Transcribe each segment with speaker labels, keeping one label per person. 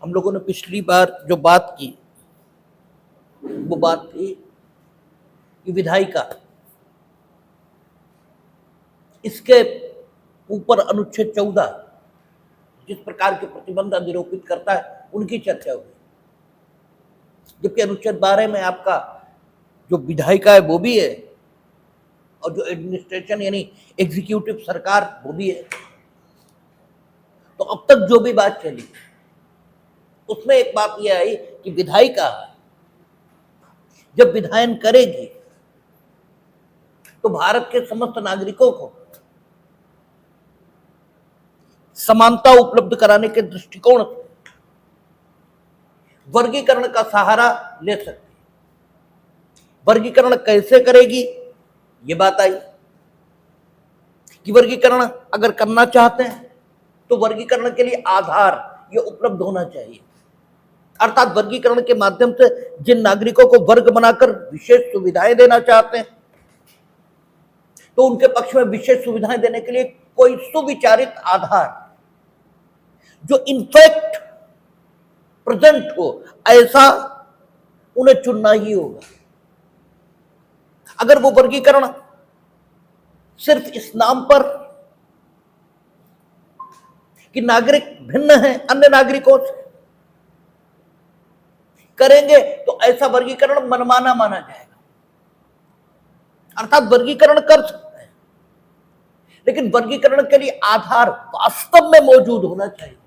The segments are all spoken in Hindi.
Speaker 1: हम लोगों ने पिछली बार जो बात की वो बात थी कि विधायिका, इसके ऊपर अनुच्छेद 14 जिस प्रकार के प्रतिबंध अधिरोपित करता है उनकी चर्चा हुई, जबकि अनुच्छेद 12 में आपका जो विधायिका है वो भी है और जो एडमिनिस्ट्रेशन यानी एग्जीक्यूटिव सरकार वो भी है। तो अब तक जो भी बात चली उसमें एक बात यह आई कि विधायिका जब विधायन करेगी तो भारत के समस्त नागरिकों को समानता उपलब्ध कराने के दृष्टिकोण से वर्गीकरण का सहारा ले सकती है। वर्गीकरण कैसे करेगी ये बात आई कि वर्गीकरण अगर करना चाहते हैं तो वर्गीकरण के लिए आधार ये उपलब्ध होना चाहिए, अर्थात वर्गीकरण के माध्यम से जिन नागरिकों को वर्ग बनाकर विशेष सुविधाएं देना चाहते हैं तो उनके पक्ष में विशेष सुविधाएं देने के लिए कोई सुविचारित आधार जो इनफैक्ट प्रेजेंट हो ऐसा उन्हें चुनना ही होगा। अगर वो वर्गीकरण सिर्फ इस नाम पर कि नागरिक भिन्न है अन्य नागरिकों से करेंगे तो ऐसा वर्गीकरण मनमाना माना जाएगा, अर्थात वर्गीकरण कर सकते हैं लेकिन वर्गीकरण के लिए आधार वास्तव में मौजूद होना चाहिए,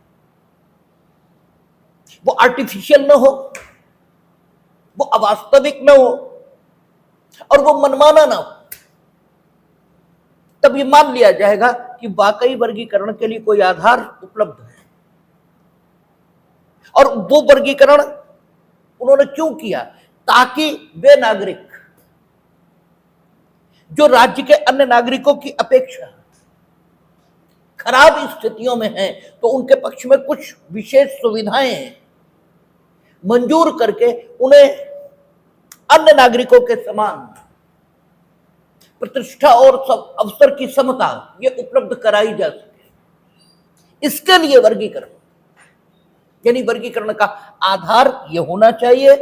Speaker 1: वो आर्टिफिशियल न हो, वो अवास्तविक न हो और वो मनमाना ना हो। तब ये मान लिया जाएगा कि वाकई वर्गीकरण के लिए कोई आधार उपलब्ध है। और वो वर्गीकरण उन्होंने क्यों किया? ताकि वे नागरिक जो राज्य के अन्य नागरिकों की अपेक्षा खराब स्थितियों में हैं तो उनके पक्ष में कुछ विशेष सुविधाएं मंजूर करके उन्हें अन्य नागरिकों के समान प्रतिष्ठा और सब अवसर की समता ये उपलब्ध कराई जा सके। इसके लिए वर्गीकरण यानी वर्गीकरण का आधार ये होना चाहिए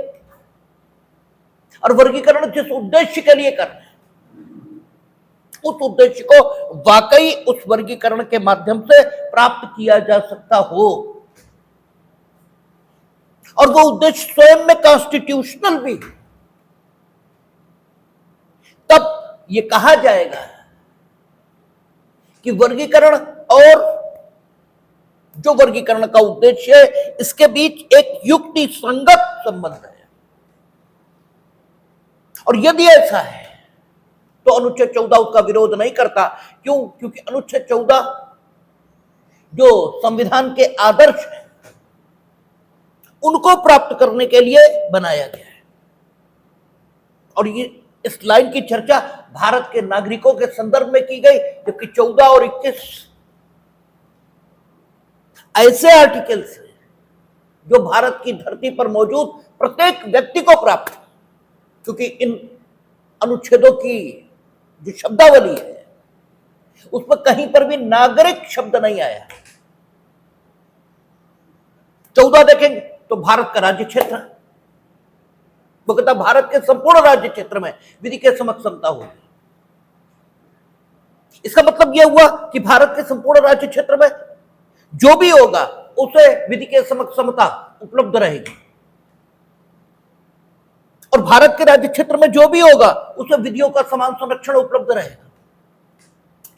Speaker 1: और वर्गीकरण जिस उद्देश्य के लिए करना है उस उद्देश्य को वाकई उस वर्गीकरण के माध्यम से प्राप्त किया जा सकता हो और वो उद्देश्य स्वयं में कॉन्स्टिट्यूशनल भी, तब ये कहा जाएगा कि वर्गीकरण और जो वर्गीकरण का उद्देश्य है इसके बीच एक युक्ति संगत संबंध है। और यदि ऐसा है तो अनुच्छेद 14 उसका विरोध नहीं करता। क्यों? क्योंकि अनुच्छेद 14 जो संविधान के आदर्श है उनको प्राप्त करने के लिए बनाया गया है। और ये इस लाइन की चर्चा भारत के नागरिकों के संदर्भ में की गई, जबकि 14 और 21 ऐसे आर्टिकल्स हैं जो भारत की धरती पर मौजूद प्रत्येक व्यक्ति को प्राप्त है, क्योंकि इन अनुच्छेदों की जो शब्दावली है उसमें कहीं पर भी नागरिक शब्द नहीं आया। 14 देखेंगे तो भारत का राज्य क्षेत्र, वो कहता भारत के संपूर्ण राज्य क्षेत्र में विधि के समक्ष समता होगी। इसका मतलब यह हुआ कि भारत के संपूर्ण राज्य क्षेत्र में जो भी होगा उसे विधि के समक्ष समता उपलब्ध रहेगी और भारत के राज्य क्षेत्र में जो भी होगा उसे विधियों का समान संरक्षण उपलब्ध रहेगा।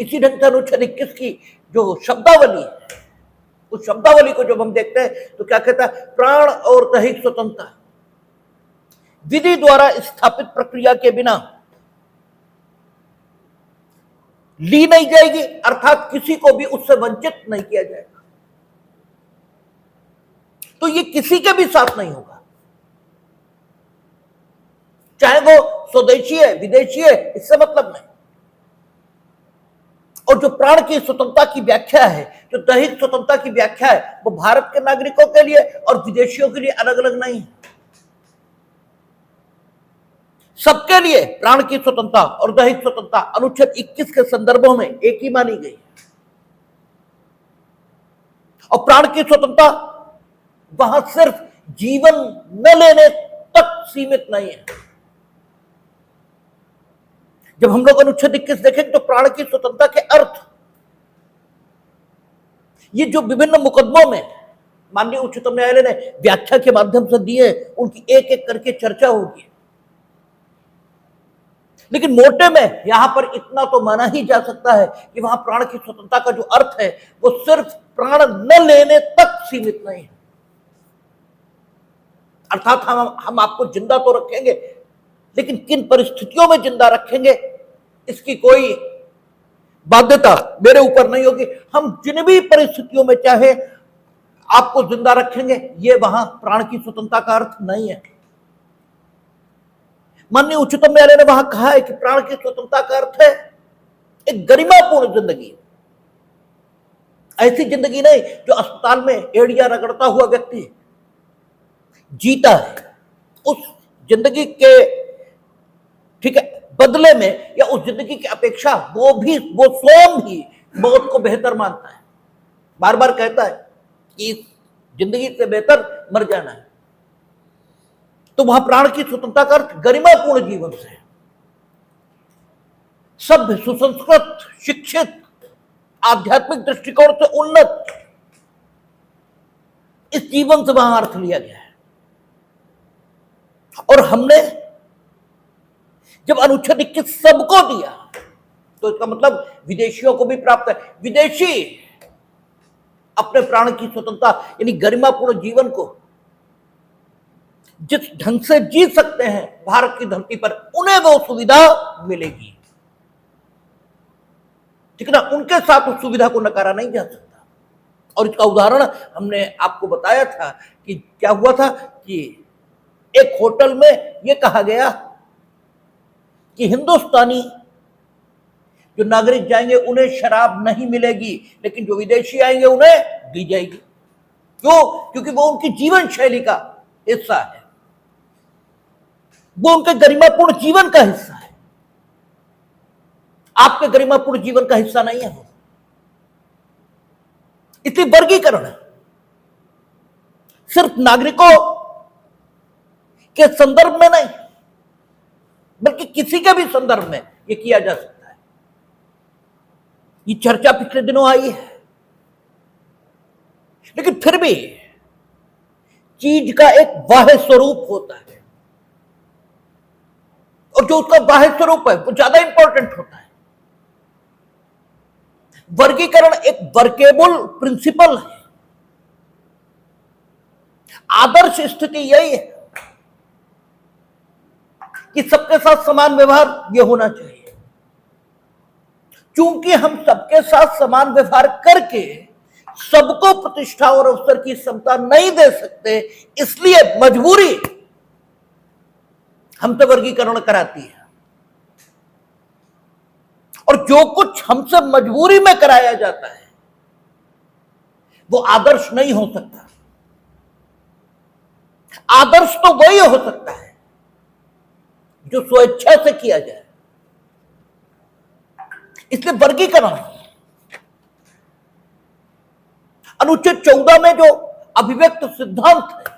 Speaker 1: इसी ढंग से अनुच्छेद 21 की जो शब्दावली है उस शब्दावली को जब हम देखते हैं तो क्या कहता है? प्राण और दैहिक स्वतंत्रता विधि द्वारा स्थापित प्रक्रिया के बिना ली नहीं जाएगी, अर्थात किसी को भी उससे वंचित नहीं किया जाएगा। तो ये किसी के भी साथ नहीं होगा, चाहे वो स्वदेशी है विदेशी है, इससे मतलब नहीं। और जो प्राण की स्वतंत्रता की व्याख्या है, जो दैहिक स्वतंत्रता की व्याख्या है, वो भारत के नागरिकों के लिए और विदेशियों के लिए अलग अलग नहीं है। सबके लिए प्राण की स्वतंत्रता और दैहिक स्वतंत्रता अनुच्छेद 21 के संदर्भों में एक ही मानी गई। और प्राण की स्वतंत्रता वहां सिर्फ जीवन न लेने तक सीमित नहीं है। जब हम लोग अनुच्छेद 21 देखेंगे तो प्राण की स्वतंत्रता के अर्थ, ये जो विभिन्न मुकदमों में माननीय उच्चतम न्यायालय ने व्याख्या के माध्यम से दिए, उनकी एक एक करके चर्चा होगी। लेकिन मोटे में यहां पर इतना तो माना ही जा सकता है कि वहां प्राण की स्वतंत्रता का जो अर्थ है वो सिर्फ प्राण न लेने तक सीमित नहीं है। अर्थात हम आपको जिंदा तो रखेंगे, लेकिन किन परिस्थितियों में जिंदा रखेंगे इसकी कोई बाध्यता मेरे ऊपर नहीं होगी। हम जिन भी परिस्थितियों में चाहे आपको जिंदा रखेंगे, ये वहां प्राण की स्वतंत्रता का अर्थ नहीं है। माननीय उच्चतम न्यायालय ने वहां कहा है कि प्राण की स्वतंत्रता का अर्थ है एक गरिमापूर्ण जिंदगी, ऐसी जिंदगी नहीं जो अस्पताल में एड़िया रगड़ता हुआ व्यक्ति जीता है। उस जिंदगी के ठीक है बदले में या उस जिंदगी की अपेक्षा वो स्वयं भी मौत को बेहतर मानता है, बार बार कहता है कि इस जिंदगी से बेहतर मर जाना है। तो वहां प्राण की स्वतंत्रता का अर्थ गरिमापूर्ण जीवन से है। सभ्य, सुसंस्कृत, शिक्षित, आध्यात्मिक दृष्टिकोण से उन्नत इस जीवन से वहां अर्थ लिया गया है। और हमने जब अनुच्छेद 21 सबको दिया तो इसका मतलब विदेशियों को भी प्राप्त है। विदेशी अपने प्राण की स्वतंत्रता यानी गरिमापूर्ण जीवन को जिस ढंग से जी सकते हैं भारत की धरती पर, उन्हें वो सुविधा मिलेगी। ठीक है ना, उनके साथ उस सुविधा को नकारा नहीं जा सकता। और इसका उदाहरण हमने आपको बताया था कि क्या हुआ था कि एक होटल में यह कहा गया कि हिंदुस्तानी जो नागरिक जाएंगे उन्हें शराब नहीं मिलेगी, लेकिन जो विदेशी आएंगे उन्हें दी जाएगी। क्यों? क्योंकि वो उनकी जीवन शैली का हिस्सा है, वो उनके गरिमापूर्ण जीवन का हिस्सा है। आपके गरिमापूर्ण जीवन का हिस्सा नहीं है वो। इसलिए वर्गीकरण सिर्फ नागरिकों के संदर्भ में नहीं बल्कि किसी के भी संदर्भ में यह किया जा सकता है। ये चर्चा पिछले दिनों आई है, लेकिन फिर भी चीज का एक बाह्य स्वरूप होता है और जो उसका बाह्य स्वरूप है वो ज्यादा इंपॉर्टेंट होता है। वर्गीकरण एक वर्केबल प्रिंसिपल है। आदर्श स्थिति यही है कि सबके साथ समान व्यवहार ये होना चाहिए। चूंकि हम सबके साथ समान व्यवहार करके सबको प्रतिष्ठा और अवसर की क्षमता नहीं दे सकते, इसलिए मजबूरी हमसे वर्गीकरण कराती है। और जो कुछ हमसे मजबूरी में कराया जाता है वो आदर्श नहीं हो सकता। आदर्श तो वही हो सकता है जो स्वेच्छा से किया जाए। इसलिए वर्गीकरण अनुच्छेद 14 में जो अभिव्यक्त सिद्धांत है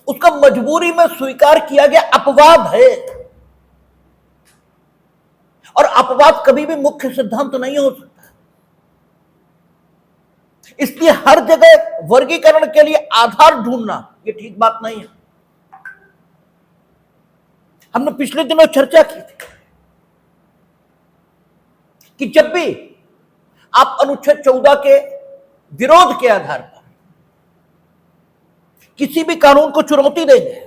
Speaker 1: उसका मजबूरी में स्वीकार किया गया अपवाद है, और अपवाद कभी भी मुख्य सिद्धांत नहीं हो सकता। इसलिए हर जगह वर्गीकरण के लिए आधार ढूंढना यह ठीक बात नहीं है। हमने पिछले दिनों चर्चा की थी कि जब भी आप अनुच्छेद 14 के विरोध के आधार पर किसी भी कानून को चुनौती देंगे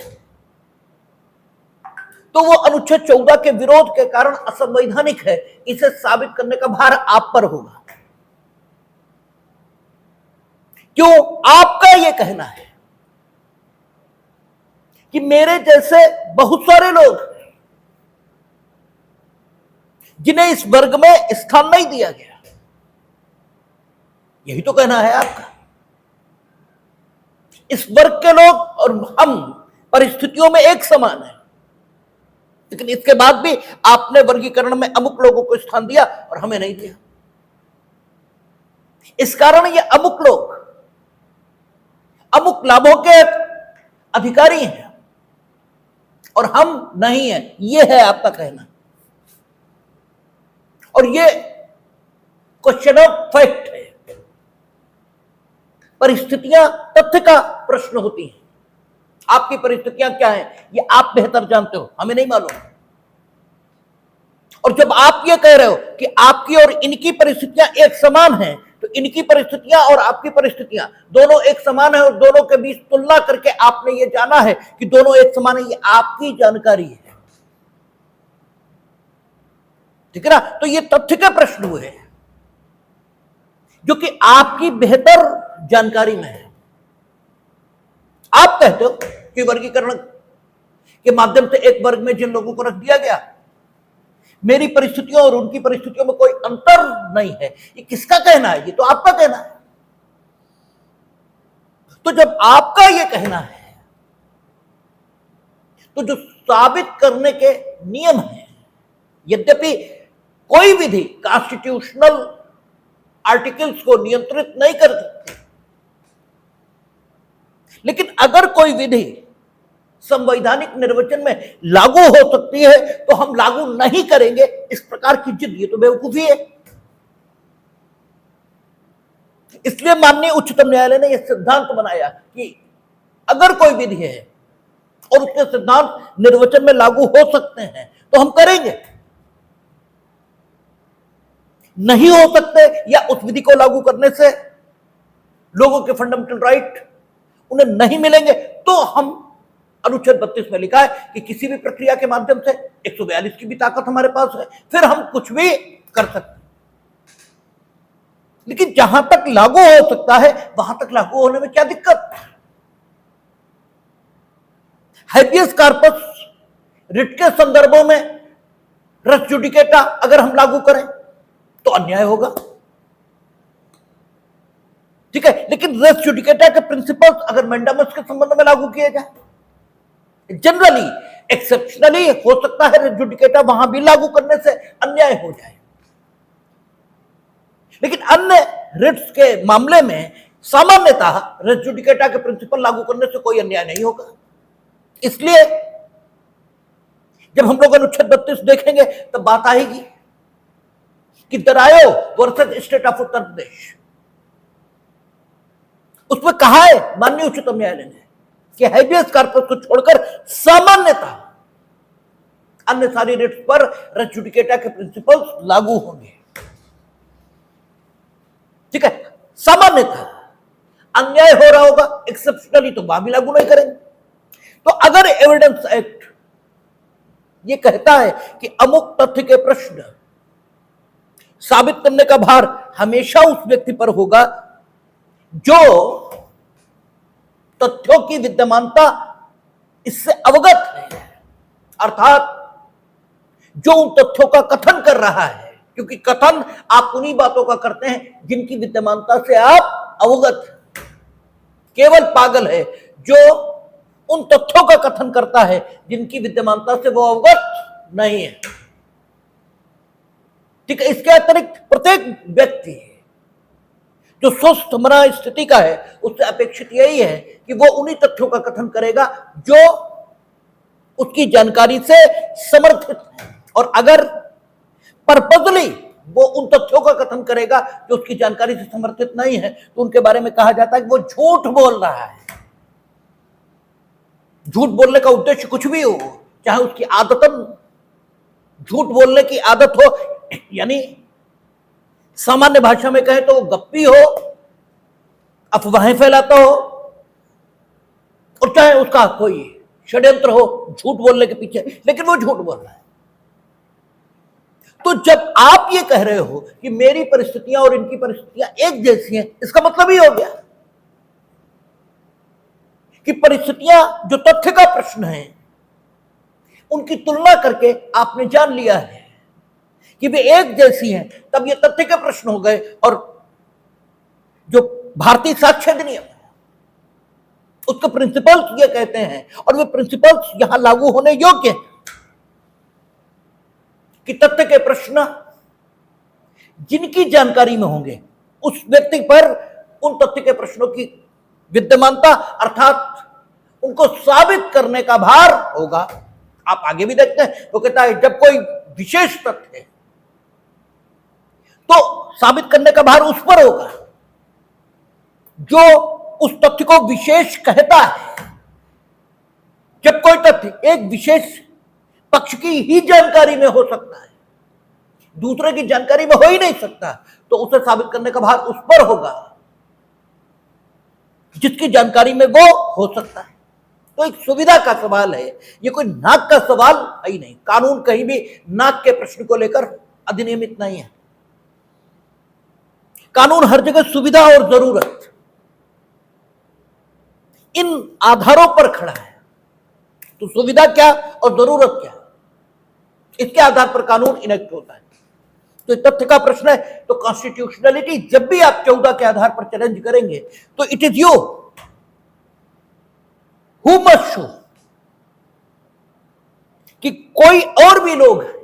Speaker 1: तो वो अनुच्छेद 14 के विरोध के कारण असंवैधानिक है, इसे साबित करने का भार आप पर होगा। क्यों? आपका यह कहना है कि मेरे जैसे बहुत सारे लोग जिन्हें इस वर्ग में स्थान नहीं दिया गया, यही तो कहना है आपका। इस वर्ग के लोग और हम परिस्थितियों में एक समान है, लेकिन इसके बाद भी आपने वर्गीकरण में अमुक लोगों को स्थान दिया और हमें नहीं दिया। इस कारण ये अमुक लोग लाभों के अधिकारी हैं और हम नहीं हैं, ये है आपका कहना। और ये क्वेश्चन ऑफ फैक्ट है। परिस्थितियां तथ्य का प्रश्न होती हैं। आपकी परिस्थितियां क्या हैं ये आप बेहतर जानते हो, हमें नहीं मालूम। और जब आप ये कह रहे हो कि आपकी और इनकी परिस्थितियां एक समान हैं, तो इनकी परिस्थितियां और आपकी परिस्थितियां दोनों एक समान है और दोनों के बीच तुलना करके आपने ये जाना है कि दोनों एक समान है, ये आपकी जानकारी है, ठीक है ना। तो ये तथ्य के प्रश्न हुए जो कि आपकी बेहतर जानकारी में है। आप कहते हो कि वर्गीकरण के माध्यम से एक वर्ग में जिन लोगों को रख दिया गया, मेरी परिस्थितियों और उनकी परिस्थितियों में कोई अंतर नहीं है, ये किसका कहना है? ये तो आपका कहना है। तो जब आपका ये कहना है तो जो साबित करने के नियम हैं, यद्यपि कोई विधि कॉन्स्टिट्यूशनल आर्टिकल्स को नियंत्रित नहीं कर सकती, लेकिन अगर कोई विधि संवैधानिक निर्वचन में लागू हो सकती है तो हम लागू नहीं करेंगे, इस प्रकार की जिद, ये तो बेवकूफी है। इसलिए माननीय उच्चतम न्यायालय ने यह सिद्धांत बनाया कि अगर कोई विधि है और उसके सिद्धांत निर्वचन में लागू हो सकते हैं तो हम करेंगे। नहीं हो सकते या उस विधि को लागू करने से लोगों के फंडामेंटल राइट उन्हें नहीं मिलेंगे, तो हम अनुच्छेद 32 में लिखा है कि किसी भी प्रक्रिया के माध्यम से 142 की भी ताकत हमारे पास है, फिर हम कुछ भी कर सकते हैं। लेकिन जहां तक लागू हो सकता है वहां तक लागू होने में क्या दिक्कत? हैबियस कॉर्पस रिट के संदर्भों में रेस जुडिकेटा अगर हम लागू करें तो अन्याय होगा, ठीक है। लेकिन रेस जुडिकेटा के प्रिंसिपल्स अगर मैंडामस के संबंध में लागू किए जाए, जनरली एक्सेप्शनली हो सकता है रेस जुडिकेटा वहां भी लागू करने से अन्याय हो जाए, लेकिन अन्य रिट्स के मामले में सामान्यतः रेस जुडिकेटा के प्रिंसिपल लागू करने से कोई अन्याय नहीं होगा। इसलिए जब हम लोग अनुच्छेद 32 देखेंगे तब बात आएगी कि दरायो versus state of Uttar Pradesh, उसमें कहा है माननीय उच्चतम न्यायालय ने कि हैबियस कॉर्पस को छोड़कर सामान्यतः अन्य सारी रिट्स पर रेस जुडिकेटा के प्रिंसिपल्स लागू होंगे, ठीक है। सामान्यतः अन्याय हो रहा होगा, एक्सेप्शनली तो वहां भी लागू नहीं करेंगे। तो अगर एविडेंस एक्ट ये कहता है कि अमुक तथ्य के प्रश्न साबित करने का भार हमेशा उस व्यक्ति पर होगा जो तथ्यों की विद्यमानता इससे अवगत है, अर्थात जो उन तथ्यों का कथन कर रहा है, क्योंकि कथन आप उन्हीं बातों का करते हैं जिनकी विद्यमानता से आप अवगत हैं। केवल पागल है जो उन तथ्यों का कथन करता है जिनकी विद्यमानता से वो अवगत नहीं है, ठीक है। इसके अतिरिक्त प्रत्येक व्यक्ति जो स्वस्थ मना स्थिति का है उससे अपेक्षित यही है कि वो उन्हीं तथ्यों का कथन करेगा जो उसकी जानकारी से समर्थित है, और अगर पर्पजली वो उन तथ्यों का कथन करेगा जो उसकी जानकारी से समर्थित नहीं है तो उनके बारे में कहा जाता है कि वो झूठ बोल रहा है। झूठ बोलने का उद्देश्य कुछ भी हो, चाहे उसकी आदतन झूठ बोलने की आदत हो, यानी सामान्य भाषा में कहे तो वो गप्पी हो, अफवाहें फैलाता हो, और चाहे उसका कोई षड्यंत्र हो झूठ बोलने के पीछे, लेकिन वो झूठ बोल रहा है। तो जब आप ये कह रहे हो कि मेरी परिस्थितियां और इनकी परिस्थितियां एक जैसी हैं, इसका मतलब ही हो गया कि परिस्थितियां जो तथ्य का प्रश्न है उनकी तुलना करके आपने जान लिया है कि वे एक जैसी हैं, तब ये तथ्य के प्रश्न हो गए। और जो भारतीय साक्ष्य अधिनियम है उसके प्रिंसिपल्स ये कहते हैं, और वे प्रिंसिपल्स यहां लागू होने योग्य हैं कि तथ्य के प्रश्न जिनकी जानकारी में होंगे उस व्यक्ति पर उन तथ्य के प्रश्नों की विद्यमानता अर्थात उनको साबित करने का भार होगा। आप आगे भी देखते हैं, वो कहता है जब कोई विशेष तथ्य है तो साबित करने का भार उस पर होगा जो उस तथ्य को विशेष कहता है। जब कोई तथ्य एक विशेष पक्ष की ही जानकारी में हो सकता है, दूसरे की जानकारी में हो ही नहीं सकता, तो उसे साबित करने का भार उस पर होगा जिसकी जानकारी में वो हो सकता है। तो एक सुविधा का सवाल है, ये कोई नाक का सवाल है ही नहीं। कानून कहीं भी नाक के प्रश्न को लेकर अधिनियमित नहीं है। कानून हर जगह सुविधा और जरूरत इन आधारों पर खड़ा है। तो सुविधा क्या और जरूरत क्या, इसके आधार पर कानून इनेक्ट होता है। तो तथ्य का प्रश्न है, तो कॉन्स्टिट्यूशनलिटी जब भी आप 14 के आधार पर चैलेंज करेंगे तो it is you who must show कि कोई और भी लोग हैं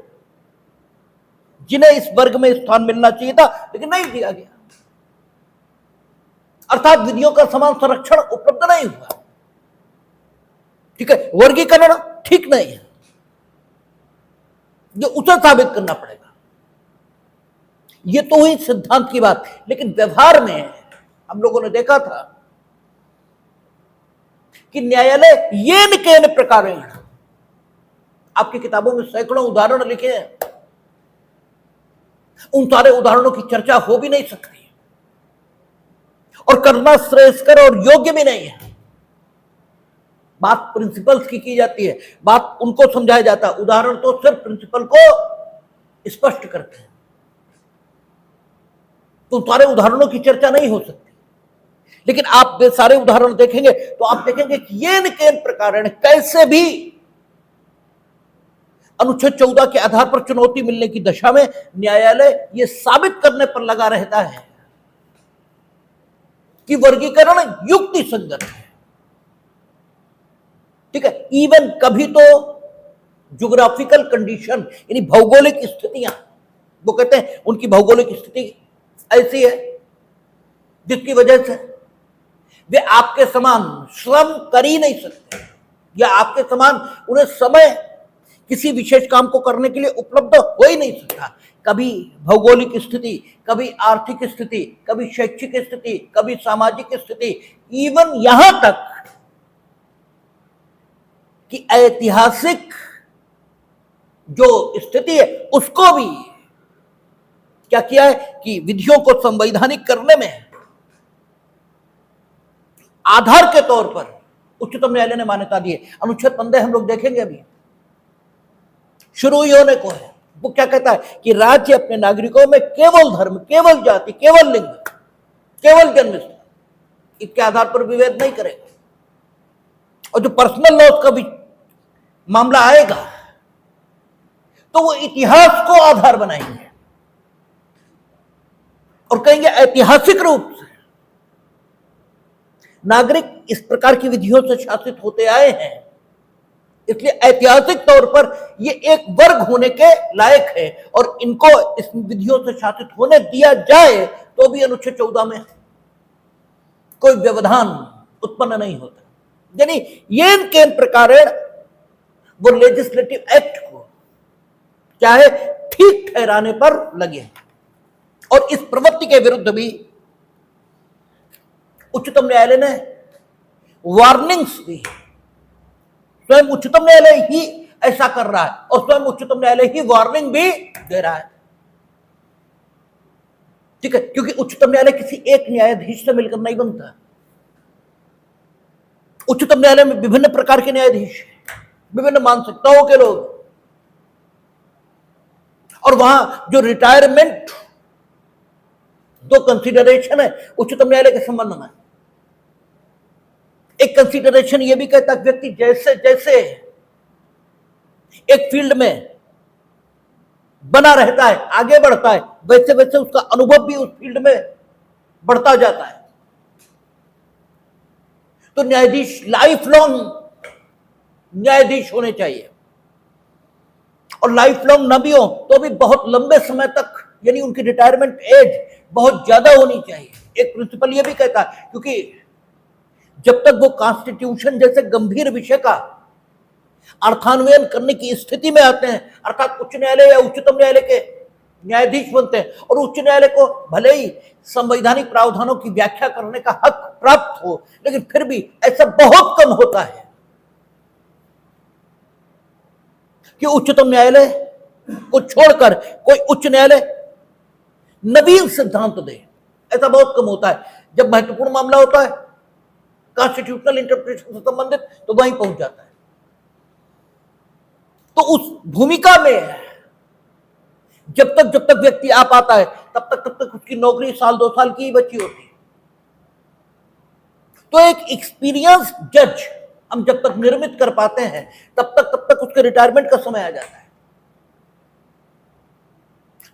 Speaker 1: जिन्हें इस वर्ग में स्थान मिलना चाहिए था लेकिन नहीं दिया गया, अर्थात विधियों का समान संरक्षण उपलब्ध नहीं हुआ। ठीक है, वर्गीकरण ठीक नहीं है, जो उसे साबित करना पड़ेगा। ये तो हुई सिद्धांत की बात, लेकिन व्यवहार में हम लोगों ने देखा था कि न्यायालय येन केन प्रकारेण, आपकी किताबों में सैकड़ों उदाहरण लिखे हैं, उन सारे उदाहरणों की चर्चा हो भी नहीं सकती और करना श्रेयस्कर और योग्य भी नहीं है। बात प्रिंसिपल्स की जाती है, बात उनको समझाया जाता है, उदाहरण तो सिर्फ प्रिंसिपल को स्पष्ट करते हैं। तो सारे उदाहरणों की चर्चा नहीं हो सकती, लेकिन आप सारे उदाहरण देखेंगे तो आप देखेंगे कि येन केन प्रकारेण कैसे भी अनुच्छेद 14 के आधार पर चुनौती मिलने की दशा में न्यायालय यह साबित करने पर लगा रहता है कि वर्गीकरण युक्ति संगत है। ठीक है, इवन कभी तो ज्योग्राफिकल कंडीशन यानी भौगोलिक स्थितियां, वो कहते हैं उनकी भौगोलिक स्थिति ऐसी है जिसकी वजह से वे आपके समान श्रम कर ही नहीं सकते, या आपके समान उन्हें समय किसी विशेष काम को करने के लिए उपलब्ध हो ही नहीं सकता। कभी भौगोलिक स्थिति, कभी आर्थिक स्थिति, कभी शैक्षिक स्थिति, कभी सामाजिक स्थिति, इवन यहां तक कि ऐतिहासिक जो स्थिति है उसको भी क्या किया है कि विधियों को संवैधानिक करने में आधार के तौर पर उच्चतम न्यायालय ने मान्यता दी है। अनुच्छेद 15 हम लोग देखेंगे अभी, शुरू ही होने को है। वो क्या कहता है कि राज्य अपने नागरिकों में केवल धर्म, केवल जाति, केवल लिंग, केवल जन्म इसके आधार पर विभेद नहीं करेगा। और जो पर्सनल लॉ का भी मामला आएगा तो वो इतिहास को आधार बनाएंगे और कहेंगे ऐतिहासिक रूप से नागरिक इस प्रकार की विधियों से शासित होते आए हैं, इसलिए ऐतिहासिक तौर पर ये एक वर्ग होने के लायक है और इनको इस विधियों से शासित होने दिया जाए तो भी अनुच्छेद 14 में कोई व्यवधान उत्पन्न नहीं होता। यानी येन केन प्रकारेण वो लेजिस्लेटिव एक्ट को चाहे ठीक ठहराने पर लगे। और इस प्रवृत्ति के विरुद्ध भी उच्चतम न्यायालय ने वार्निंग्स दी। स्वयं उच्चतम न्यायालय ही ऐसा कर रहा है और स्वयं उच्चतम न्यायालय ही वार्निंग भी दे रहा है। ठीक है, क्योंकि उच्चतम न्यायालय किसी एक न्यायाधीश से मिलकर नहीं बनता। उच्चतम न्यायालय में विभिन्न प्रकार के न्यायाधीश, विभिन्न मानसिकताओं के लोग, और वहां जो रिटायरमेंट दो कंसीडरेशन है उच्चतम न्यायालय के संबंध में। एक कंसीडरेशन यह भी कहता है व्यक्ति जैसे जैसे एक फील्ड में बना रहता है, आगे बढ़ता है, वैसे वैसे उसका अनुभव भी उस फील्ड में बढ़ता जाता है। तो न्यायाधीश लाइफ लॉन्ग न्यायाधीश होने चाहिए, और लाइफ लॉन्ग न भी हो तो भी बहुत लंबे समय तक, यानी उनकी रिटायरमेंट एज बहुत ज्यादा होनी चाहिए। एक प्रिंसिपल यह भी कहता है, क्योंकि जब तक वो कॉन्स्टिट्यूशन जैसे गंभीर विषय का अर्थान्वयन करने की स्थिति में आते हैं, अर्थात उच्च न्यायालय या उच्चतम न्यायालय के न्यायाधीश बनते हैं, और उच्च न्यायालय को भले ही संवैधानिक प्रावधानों की व्याख्या करने का हक प्राप्त हो, लेकिन फिर भी ऐसा बहुत कम होता है कि उच्चतम न्यायालय को छोड़कर कोई उच्च न्यायालय नवीन सिद्धांत दे। ऐसा बहुत कम होता है। जब महत्वपूर्ण मामला होता है कॉन्स्टिट्यूशनल इंटरप्रिटेशन से संबंधित, तो वहीं पहुंच जाता है। तो उस भूमिका में जब तक व्यक्ति आ पाता है, तब तक उसकी नौकरी साल 2 साल की ही बची होती है। तो एक एक्सपीरियंस जज हम जब तक निर्मित कर पाते हैं, तब तक उसके रिटायरमेंट का समय आ जाता है।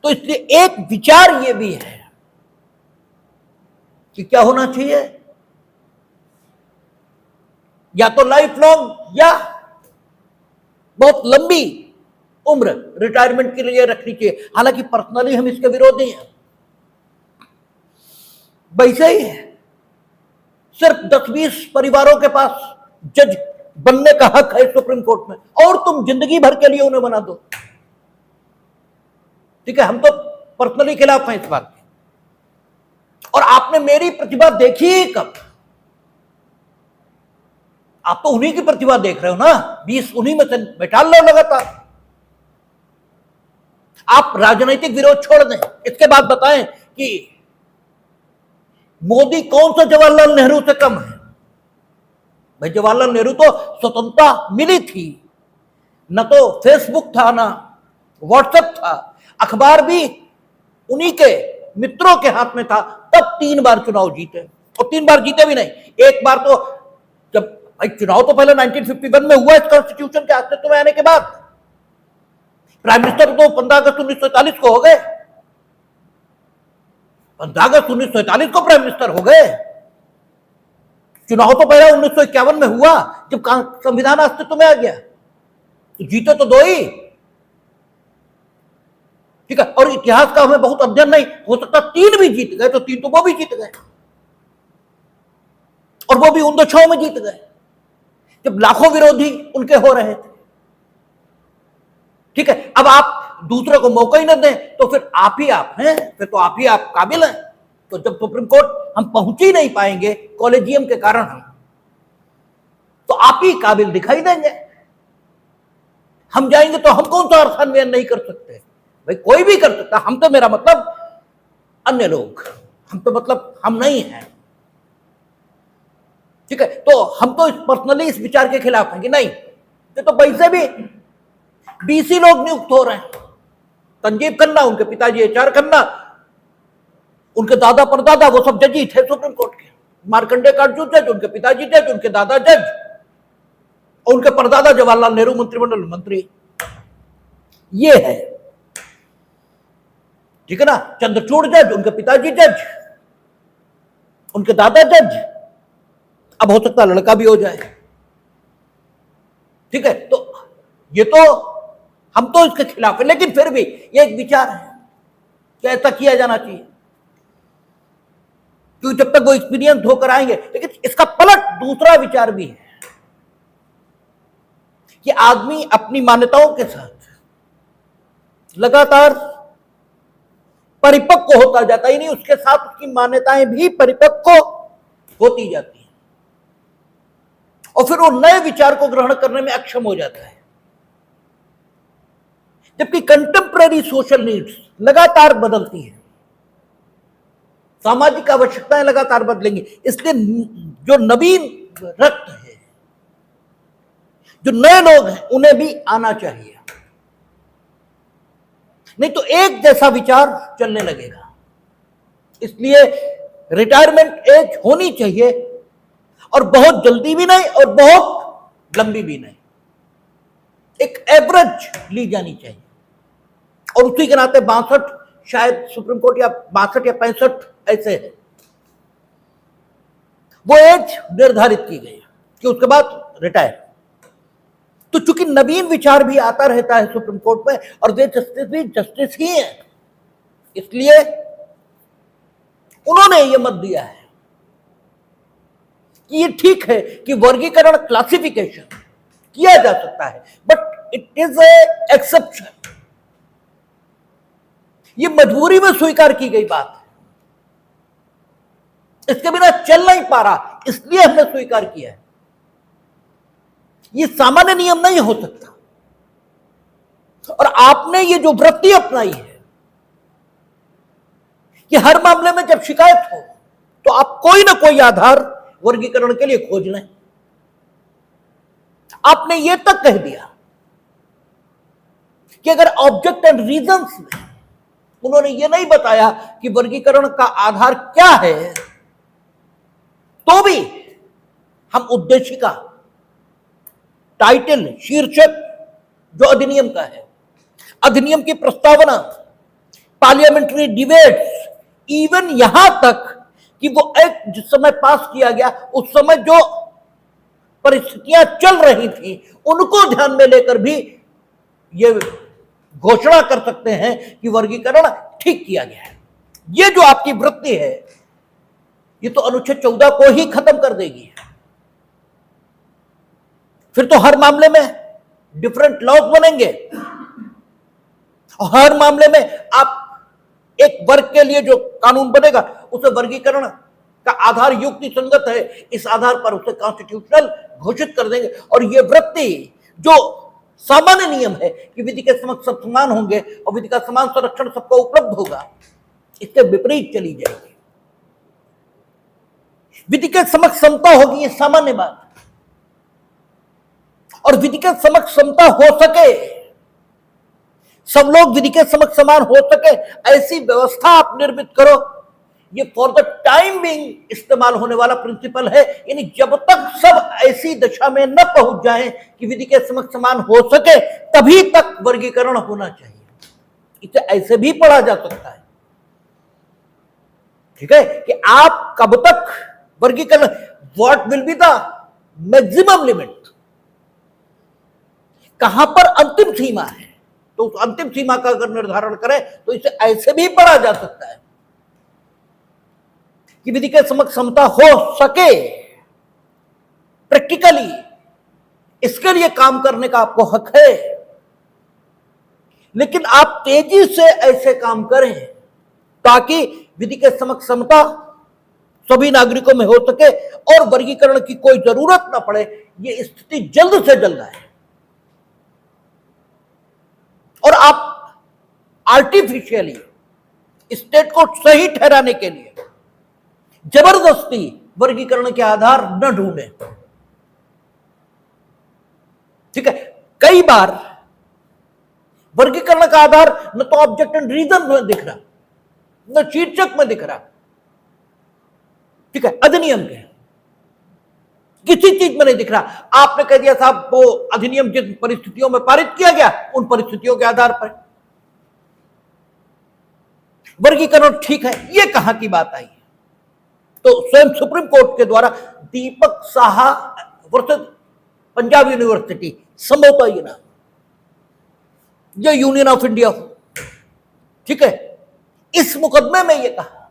Speaker 1: तो इसलिए एक विचार यह भी है कि क्या होना चाहिए, या तो लाइफ लॉन्ग या बहुत लंबी उम्र रिटायरमेंट के लिए रखनी चाहिए। हालांकि पर्सनली हम इसके विरोधी हैं। वैसे ही है, सिर्फ 10-20 परिवारों के पास जज बनने का हक है सुप्रीम कोर्ट में, और तुम जिंदगी भर के लिए उन्हें बना दो। ठीक है, हम तो पर्सनली खिलाफ हैं इस बात के। और आपने मेरी प्रतिभा देखी ही कब? आप तो उन्हीं की प्रतिभा देख रहे हो ना, 20 उन्हीं में से बैठा लो लगातार। आप राजनीतिक विरोध छोड़ दें, इसके बाद बताएं कि मोदी कौन सा जवाहरलाल नेहरू से कम है? भाई जवाहरलाल नेहरू तो स्वतंत्रता मिली थी, न तो फेसबुक था ना व्हाट्सएप था, अखबार भी उन्हीं के मित्रों के हाथ में था, तब 3 बार चुनाव जीते। और 3 बार जीते भी नहीं, एक बार तो जब भाई चुनाव तो पहले 1951 में हुआ, इस कॉन्स्टिट्यूशन के अस्तित्व में आने के बाद। प्राइम मिनिस्टर तो 15 अगस्त 1947 को हो गए, 15 अगस्त 1947 को प्राइम मिनिस्टर हो गए। चुनाव तो पहले 1951 में हुआ, जब संविधान अस्तित्व में आ गया। तो जीते तो 2 ही। ठीक है, और इतिहास का हमें बहुत अध्ययन नहीं, हो सकता 3 भी जीत गए, तो 3 तो वो भी जीत गए, और वो भी 6 में जीत गए, जब लाखों विरोधी उनके हो रहे थे। ठीक है, अब आप दूसरे को मौका ही न दें, तो फिर आप ही आप हैं, फिर तो आप ही आप काबिल हैं। तो जब सुप्रीम कोर्ट हम पहुंच ही नहीं पाएंगे कॉलेजियम के कारण, तो आप ही काबिल दिखाई देंगे। हम जाएंगे तो हम कौन सा अर्थान्वयन नहीं कर सकते? भाई कोई भी कर सकता, हम तो, मेरा मतलब अन्य लोग, हम तो मतलब हम नहीं हैं। ठीक है, तो हम तो पर्सनली इस विचार के खिलाफ हैं कि नहीं, तो वैसे भी बीसी लोग नियुक्त हो रहे हैं। संजीव खन्ना, उनके पिताजी एचआर खन्ना, उनके दादा परदादा वो सब जज ही थे सुप्रीम कोर्ट के। मार्कंडे कार्जून जज, उनके पिताजी जज, उनके दादा जज, और उनके परदादा जवाहरलाल नेहरू मंत्रिमंडल मंत्री। ये है, ठीक है ना। चंद्रचूड़ जज, उनके पिताजी जज, उनके दादा जज, अब हो सकता लड़का भी हो जाए। ठीक है, तो ये तो हम तो इसके खिलाफ है, लेकिन फिर भी ये एक विचार है कि ऐसा किया जाना चाहिए, क्योंकि जब तक वो एक्सपीरियंस होकर आएंगे। लेकिन इसका पलट दूसरा विचार भी है कि आदमी अपनी मान्यताओं के साथ लगातार परिपक्व होता जाता ही नहीं, उसके साथ उसकी मान्यताएं भी परिपक्व होती जाती हैं, और फिर वो नए विचार को ग्रहण करने में अक्षम हो जाता है। जबकि कंटेम्पररी सोशल नीड्स लगातार बदलती है, सामाजिक आवश्यकताएं लगातार बदलेंगी, इसलिए जो नवीन रक्त है, जो नए लोग हैं, उन्हें भी आना चाहिए, नहीं तो एक जैसा विचार चलने लगेगा। इसलिए रिटायरमेंट एज होनी चाहिए, और बहुत जल्दी भी नहीं और बहुत लंबी भी नहीं, एक एवरेज ली जानी चाहिए। और उसी के नाते 62 शायद सुप्रीम कोर्ट, या 62 या 65 ऐसे है, वो एज निर्धारित की गई है कि उसके बाद रिटायर। तो चूंकि नवीन विचार भी आता रहता है सुप्रीम कोर्ट में, और वे जस्टिस भी जस्टिस ही हैं, इसलिए उन्होंने यह मत दिया है कि ये ठीक है कि वर्गीकरण क्लासिफिकेशन किया जा सकता है, but it is a exception. ये मजबूरी में स्वीकार की गई बात है, इसके बिना चल नहीं पा रहा, इसलिए हमने स्वीकार किया है। ये सामान्य नियम नहीं हो सकता। और आपने ये जो वृत्ति अपनाई है कि हर मामले में जब शिकायत हो तो आप कोई ना कोई आधार वर्गीकरण के लिए खोज लें। आपने ये तक कह दिया कि अगर ऑब्जेक्ट एंड रीजंस में उन्होंने ये नहीं बताया कि वर्गीकरण का आधार क्या है, तो भी हम उद्देशिका, टाइटल, शीर्षक जो अधिनियम का है, अधिनियम की प्रस्तावना, पार्लियामेंट्री डिबेट्स, इवन यहां तक कि वो एक्ट जिस समय पास किया गया उस समय जो परिस्थितियां चल रही थी उनको ध्यान में लेकर भी ये घोषणा कर सकते हैं कि वर्गीकरण ठीक किया गया है। ये जो आपकी वृत्ति है ये तो अनुच्छेद 14 को ही खत्म कर देगी। फिर तो हर मामले में डिफरेंट लॉज बनेंगे, और हर मामले में आप एक वर्ग के लिए जो कानून बनेगा उसे वर्गीकरण का आधार युक्ति संगत है, इस आधार पर उसे कॉन्स्टिट्यूशनल घोषित कर देंगे। और यह वृत्ति जो सामान्य नियम है कि विधि के समक्ष सब समान होंगे और विधि का समान संरक्षण सबको उपलब्ध होगा, इसके विपरीत चली जाएगी। विधि के समक्ष समता होगी, ये सामान्य बात, और विधि के समक्ष समता हो सके, सब लोग विधि के समक्ष समान हो सके, ऐसी व्यवस्था आप निर्मित करो। ये फॉर द टाइम बीइंग इस्तेमाल होने वाला प्रिंसिपल है, यानी जब तक सब ऐसी दशा में न पहुंच जाए कि विधि के समक्ष समान हो सके तभी तक वर्गीकरण होना चाहिए। इसे ऐसे भी पढ़ा जा सकता है, ठीक है, कि आप कब तक वर्गीकरण, what will be the maximum limit, कहां पर अंतिम सीमा है, तो उस अंतिम सीमा का अगर निर्धारण करें तो इसे ऐसे भी पढ़ा जा सकता है कि विधि के समक्ष समता हो सके। प्रैक्टिकली इसके लिए काम करने का आपको हक है, लेकिन आप तेजी से ऐसे काम करें ताकि विधि के समक्ष समता सभी नागरिकों में हो सके और वर्गीकरण की कोई जरूरत ना पड़े। यह स्थिति जल्द से जल्द आए और आप आर्टिफिशियली स्टेट को सही ठहराने के लिए जबरदस्ती वर्गीकरण के आधार न ढूंढें। ठीक है, कई बार वर्गीकरण का आधार न तो ऑब्जेक्ट एंड रीजन में दिख रहा, न शीर्षक में दिख रहा, ठीक है, अधिनियम के किसी चीज में नहीं दिख रहा। आपने कह दिया साहब वो अधिनियम जिन परिस्थितियों में पारित किया गया उन परिस्थितियों के आधार पर वर्गीकरण ठीक है, ये कहां की बात आई? तो स्वयं सुप्रीम कोर्ट के द्वारा दीपक साहा वर्सेस पंजाब यूनिवर्सिटी, संभवतः ये नाम, जो यूनियन ऑफ इंडिया हो, ठीक है, इस मुकदमे में ये कहा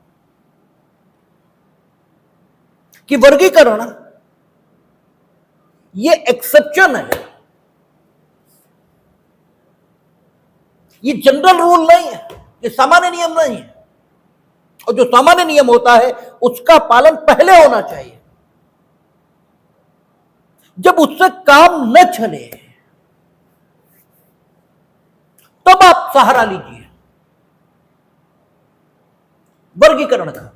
Speaker 1: कि वर्गीकरण ये एक्सेप्शन है, ये जनरल रूल नहीं है, ये सामान्य नियम नहीं है, और जो सामान्य नियम होता है उसका पालन पहले होना चाहिए। जब उससे काम न चले तब आप सहारा लीजिए वर्गीकरण का।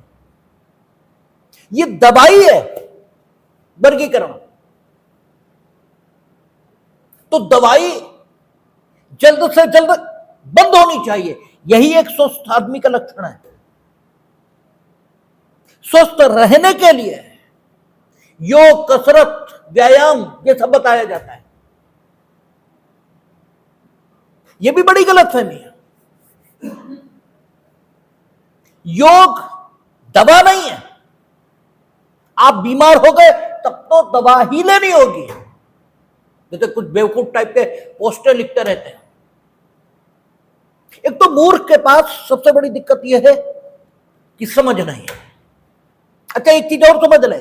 Speaker 1: ये दवाई है वर्गीकरण, तो दवाई जल्द से जल्द बंद होनी चाहिए। यही एक स्वस्थ आदमी का लक्षण है। स्वस्थ रहने के लिए योग, कसरत, व्यायाम ये सब बताया जाता है। यह भी बड़ी गलतफहमी है। योग दवा नहीं है। आप बीमार हो गए तब तो दवा ही लेनी होगी। जैसे कुछ बेवकूफ टाइप के पोस्टर लिखते रहते हैं। एक तो मूर्ख के पास सबसे बड़ी दिक्कत यह है कि समझ नहीं है। अच्छा, एक चीज और समझ ले,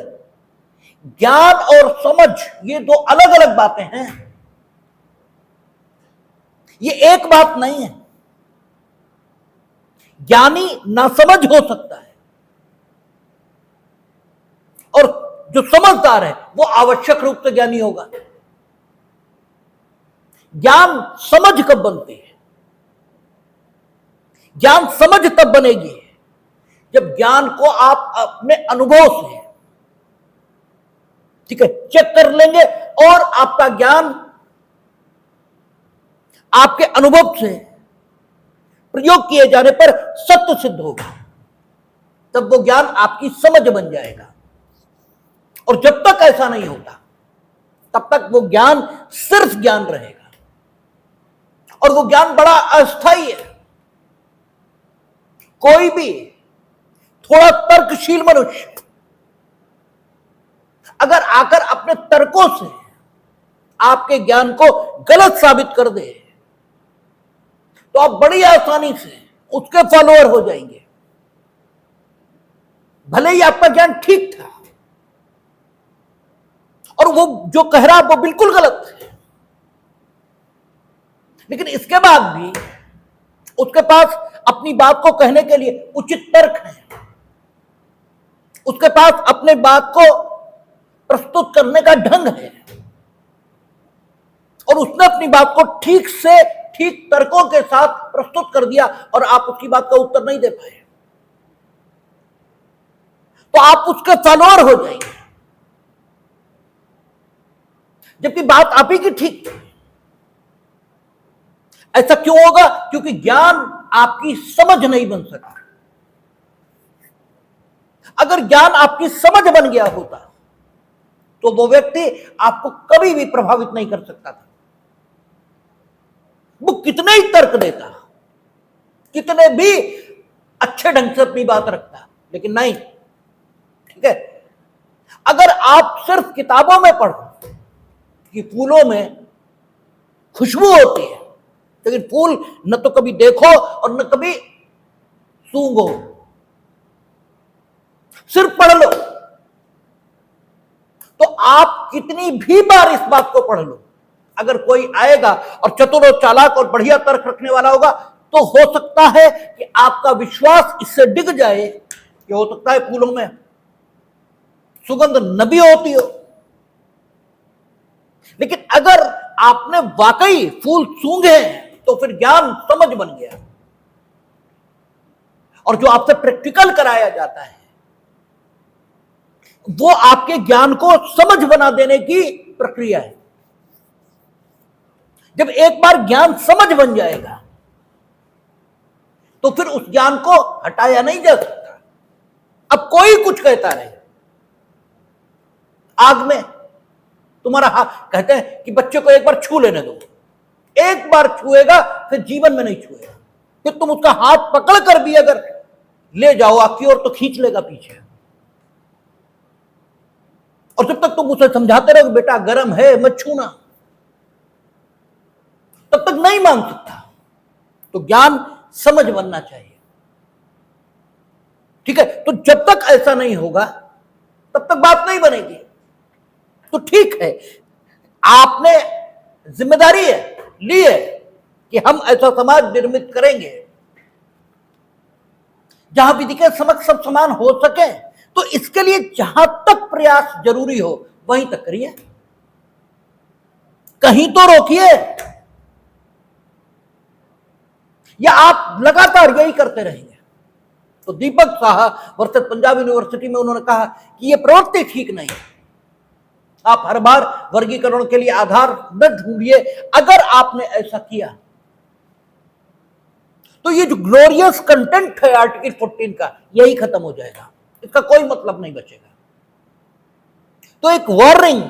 Speaker 1: ज्ञान और समझ ये दो अलग अलग बातें हैं, ये एक बात नहीं है। ज्ञानी नासमझ हो सकता है और जो समझदार है वो आवश्यक रूप से ज्ञानी होगा। ज्ञान समझ कब बनती है? ज्ञान समझ तब बनेगी जब ज्ञान को आप अपने अनुभव से, ठीक है, चेक कर लेंगे और आपका ज्ञान आपके अनुभव से प्रयोग किए जाने पर सत्य सिद्ध होगा, तब वो ज्ञान आपकी समझ बन जाएगा। और जब तक ऐसा नहीं होता तब तक वो ज्ञान सिर्फ ज्ञान रहेगा और वो ज्ञान बड़ा अस्थायी है। कोई भी थोड़ा तर्कशील मनुष्य अगर आकर अपने तर्कों से आपके ज्ञान को गलत साबित कर दे तो आप बड़ी आसानी से उसके फॉलोअर हो जाएंगे, भले ही आपका ज्ञान ठीक था और वो जो कह रहा वो बिल्कुल गलत है, लेकिन इसके बाद भी उसके पास अपनी बात को कहने के लिए उचित तर्क है, उसके पास अपने बात को प्रस्तुत करने का ढंग है और उसने अपनी बात को ठीक से ठीक तर्कों के साथ प्रस्तुत कर दिया और आप उसकी बात का उत्तर नहीं दे पाए, तो आप उसके फॉलोअर हो जाएंगे, जबकि बात आप ही की ठीक थी। ऐसा क्यों होगा? क्योंकि ज्ञान आपकी समझ नहीं बन सका। अगर ज्ञान आपकी समझ बन गया होता तो वो व्यक्ति आपको कभी भी प्रभावित नहीं कर सकता था। वो कितने ही तर्क देता, कितने भी अच्छे ढंग से अपनी बात रखता, लेकिन नहीं, ठीक है। अगर आप सिर्फ किताबों में पढ़ो कि फूलों में खुशबू होती है, लेकिन फूल न तो कभी देखो और न कभी सूंघो, सिर्फ पढ़ लो, तो आप कितनी भी बार इस बात को पढ़ लो, अगर कोई आएगा और चतुर और चालाक और बढ़िया तर्क रखने वाला होगा तो हो सकता है कि आपका विश्वास इससे डिग जाए कि हो सकता है फूलों में सुगंध न भी होती हो। लेकिन अगर आपने वाकई फूल सूंघे तो फिर ज्ञान समझ बन गया। और जो आपसे प्रैक्टिकल कराया जाता है वो आपके ज्ञान को समझ बना देने की प्रक्रिया है। जब एक बार ज्ञान समझ बन जाएगा तो फिर उस ज्ञान को हटाया नहीं जा सकता। अब कोई कुछ कहता रहे, आग में तुम्हारा हाथ, कहते हैं कि बच्चे को एक बार छू लेने दो, एक बार छुएगा फिर जीवन में नहीं छुएगा। फिर तुम उसका हाथ पकड़ कर भी अगर ले जाओ आग की ओर तो खींच लेगा पीछे। और जब तक तुम उसे समझाते रहो बेटा गर्म है मत छूना, तब तक नहीं मान सकता। तो ज्ञान समझ बनना चाहिए, ठीक है। तो जब तक ऐसा नहीं होगा तब तक बात नहीं बनेगी। तो ठीक है, आपने जिम्मेदारी ली है कि हम ऐसा समाज निर्मित करेंगे जहां विधि के समक्ष सब समान हो सके। तो इसके लिए जहां तक प्रयास जरूरी हो वहीं तक करिए, कहीं तो रोकिए, या आप लगातार यही करते रहेंगे। तो दीपक साहा वर्सेस पंजाब यूनिवर्सिटी में उन्होंने कहा कि यह प्रवृत्ति ठीक नहीं। आप हर बार वर्गीकरण के लिए आधार न ढूंढिए। अगर आपने ऐसा किया तो ये जो ग्लोरियस कंटेंट है आर्टिकल 14 का यही खत्म हो जाएगा, इसका कोई मतलब नहीं बचेगा। तो एक वार्निंग,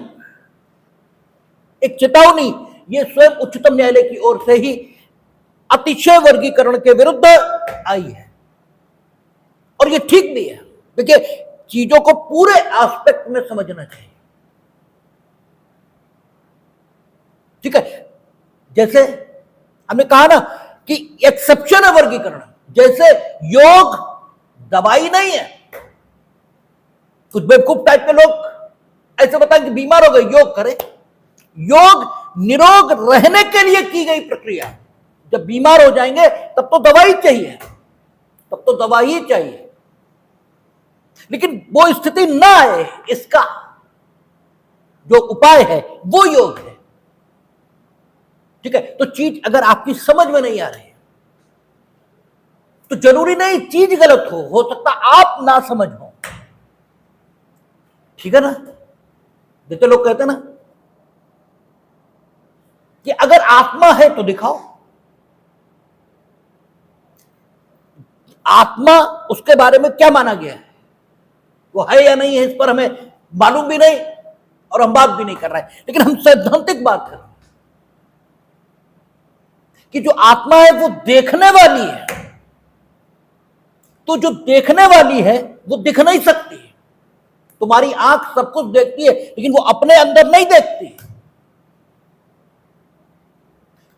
Speaker 1: एक चेतावनी ये स्वयं उच्चतम न्यायालय की ओर से ही अतिशय वर्गीकरण के विरुद्ध आई है और ये ठीक भी है। देखिए, चीजों को पूरे एस्पेक्ट में समझना चाहिए, ठीक है। जैसे हमने कहा ना कि एक्सेप्शन है वर्गीकरण, जैसे योग दवाई नहीं है। कुछ बेवकूफ टाइप के लोग ऐसे बताएं कि बीमार हो गए, योग करें। योग निरोग रहने के लिए की गई प्रक्रिया है। जब बीमार हो जाएंगे तब तो दवाई चाहिए, तब तो दवा ही चाहिए। लेकिन वो स्थिति ना आए, इसका जो उपाय है वो योग है। ठीक है, तो चीज अगर आपकी समझ में नहीं आ रही है तो जरूरी नहीं चीज गलत हो सकता आप ना समझ हो। ठीक है ना? जैसे लोग कहते हैं ना कि अगर आत्मा है तो दिखाओ। आत्मा, उसके बारे में क्या माना गया है, वो है या नहीं है, इस पर हमें मालूम भी नहीं और हम बात भी नहीं कर रहे हैं। लेकिन हम सैद्धांतिक बात कर रहे हैं कि जो आत्मा है वो देखने वाली है। तो जो देखने वाली है वो दिख नहीं सकती। तुम्हारी आंख सब कुछ देखती है लेकिन वो अपने अंदर नहीं देखती।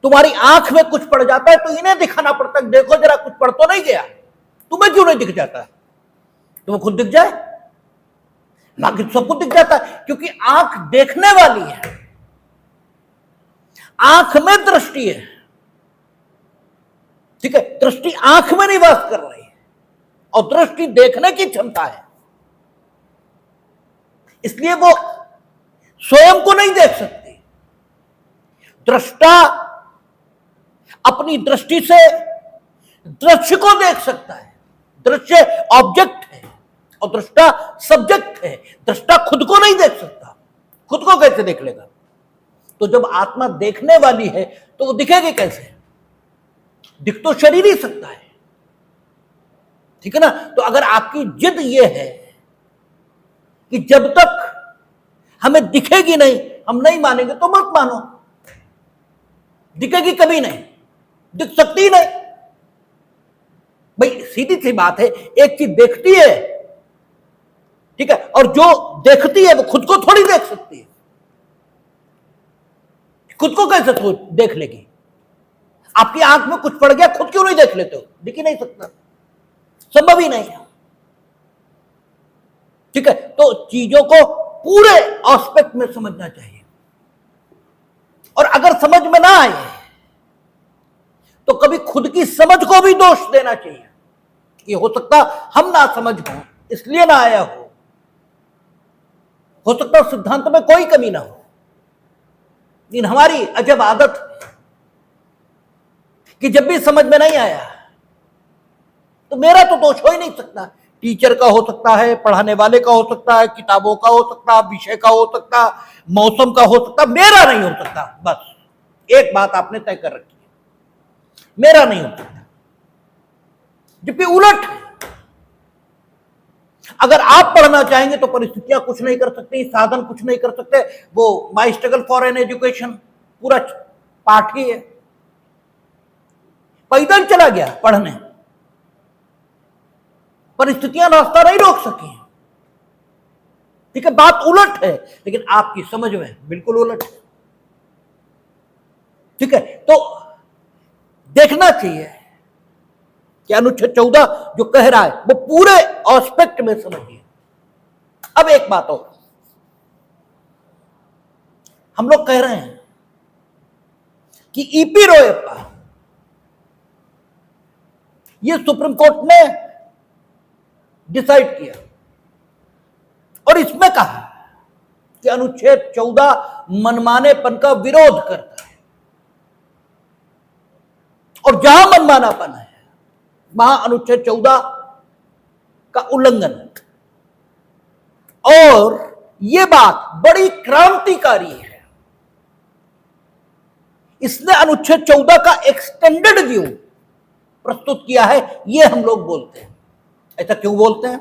Speaker 1: तुम्हारी आंख में कुछ पड़ जाता है तो इन्हें दिखाना पड़ता है, देखो जरा कुछ पड़ तो नहीं गया। तुम्हें क्यों नहीं दिख जाता है? तुम्हें खुद दिख जाए, बाकी सब कुछ दिख जाता है, क्योंकि आंख देखने वाली है। आंख में दृष्टि है। ठीक है, दृष्टि आंख में निवास कर रही है और दृष्टि देखने की क्षमता है। इसलिए वो स्वयं को नहीं देख सकती। दृष्टा अपनी दृष्टि से दृश्य को देख सकता है। दृश्य ऑब्जेक्ट है और दृष्टा सब्जेक्ट है। दृष्टा खुद को नहीं देख सकता, खुद को कैसे देख लेगा? तो जब आत्मा देखने वाली है तो वो दिखेगी कैसे? दिख तो शरीर ही सकता है। ठीक है ना? तो अगर आपकी जिद ये है कि जब तक हमें दिखेगी नहीं हम नहीं मानेंगे, तो मत मानो। दिखेगी कभी नहीं, दिख सकती नहीं। भाई सीधी सी बात है, एक चीज देखती है, ठीक है, और जो देखती है वो खुद को थोड़ी देख सकती है। खुद को कैसे देख लेगी? आपकी आंख में कुछ पड़ गया, खुद क्यों नहीं देख लेते हो? दिख ही नहीं सकता, संभव ही नहीं है। ठीक है, तो चीजों को पूरे एस्पेक्ट में समझना चाहिए। और अगर समझ में ना आए तो कभी खुद की समझ को भी दोष देना चाहिए कि हो सकता हम ना समझ हो इसलिए ना आया हो सकता सिद्धांत में कोई कमी ना हो। लेकिन हमारी अजब आदत है कि जब भी समझ में नहीं आया तो मेरा तो दोष हो ही नहीं सकता। टीचर का हो सकता है, पढ़ाने वाले का हो सकता है, किताबों का हो सकता है, विषय का हो सकता, मौसम का हो सकता, मेरा नहीं हो सकता। बस एक बात आपने तय कर रखी है, मेरा नहीं हो सकता। जबकि उलट, अगर आप पढ़ना चाहेंगे तो परिस्थितियां कुछ नहीं कर सकती, साधन कुछ नहीं कर सकते। वो माई स्ट्रगल फॉर एन एजुकेशन पूरा पाठ ही है। पैदल चला गया पढ़ने, परिस्थितियां रास्ता नहीं रोक सकी। ठीक है, बात उलट है लेकिन आपकी समझ में बिल्कुल उलट है। ठीक है, तो देखना चाहिए कि अनुच्छेद 14 जो कह रहा है वो पूरे एस्पेक्ट में समझिए। अब एक बात और, हम लोग कह रहे हैं कि ईपी रोयप्पा, ये सुप्रीम कोर्ट ने डिसाइड किया और इसमें कहा कि अनुच्छेद 14 मनमानेपन का विरोध करता है और जहां मनमानापन है वहां अनुच्छेद 14 का उल्लंघन है। और यह बात बड़ी क्रांतिकारी है। इसने अनुच्छेद 14 का एक्सटेंडेड व्यू प्रस्तुत किया है, यह हम लोग बोलते हैं। ऐसा क्यों बोलते हैं?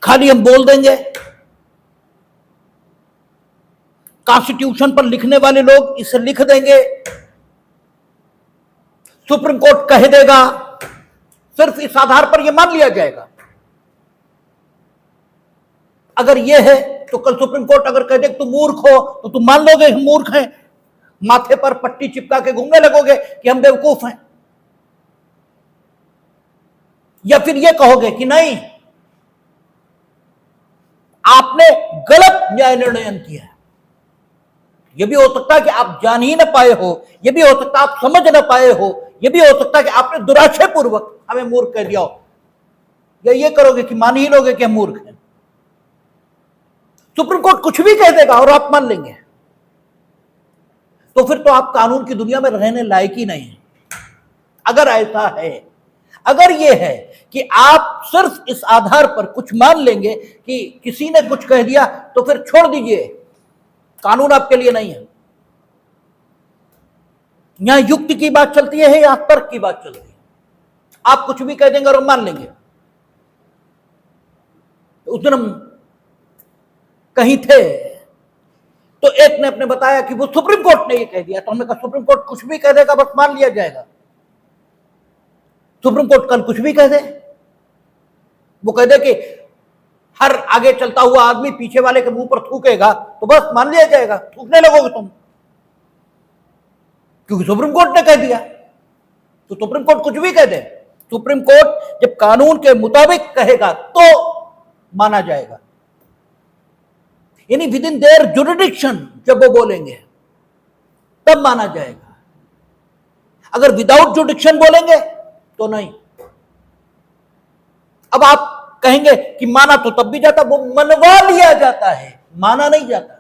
Speaker 1: खाली हम बोल देंगे, कॉन्स्टिट्यूशन पर लिखने वाले लोग इसे लिख देंगे, सुप्रीम कोर्ट कह देगा, सिर्फ इस आधार पर यह मान लिया जाएगा। अगर यह है तो कल सुप्रीम कोर्ट अगर कह दे तुम मूर्ख हो तो तुम मान लोगे हम मूर्ख हैं, माथे पर पट्टी चिपका के घूमने लगोगे कि हम बेवकूफ हैं। या फिर यह कहोगे कि नहीं, आपने गलत न्याय निर्णय किया है। यह भी हो सकता है कि आप जान ही ना पाए हो, यह भी हो सकता है आप समझ ना पाए हो, यह भी हो सकता है कि आपने दुराशय पूर्वक हमें मूर्ख कह दिया हो, या ये करोगे कि मान ही लोगे कि हम मूर्ख हैं। सुप्रीम कोर्ट कुछ भी कह देगा और आप मान लेंगे, तो फिर तो आप कानून की दुनिया में रहने लायक ही नहीं है। अगर ऐसा है, अगर यह है कि आप सिर्फ इस आधार पर कुछ मान लेंगे कि किसी ने कुछ कह दिया, तो फिर छोड़ दीजिए, कानून आपके लिए नहीं है। यहां युक्ति की बात चलती है या तर्क की बात चलती है? आप कुछ भी कह देंगे और मान लेंगे। उस दिन हम कहीं थे तो एक ने अपने बताया कि वो सुप्रीम कोर्ट ने ये कह दिया, तो हमने कहा सुप्रीम कोर्ट कुछ भी कह देगा बस मान लिया जाएगा। सुप्रीम कोर्ट कल कुछ भी कह दे, वो कह दे कि हर आगे चलता हुआ आदमी पीछे वाले के मुंह पर थूकेगा, तो बस मान लिया जाएगा, थूकने लगोगे तुम, क्योंकि सुप्रीम कोर्ट ने कह दिया। तो सुप्रीम कोर्ट कुछ भी कह दे, सुप्रीम कोर्ट जब कानून के मुताबिक कहेगा तो माना जाएगा, यानी विद इन देयर जुरिडिक्शन जब वो बोलेंगे तब माना जाएगा। अगर विदाउट जुरिडिक्शन बोलेंगे तो नहीं। अब आप कहेंगे कि माना तो तब भी जाता, वो मनवा लिया जाता है, माना नहीं जाता।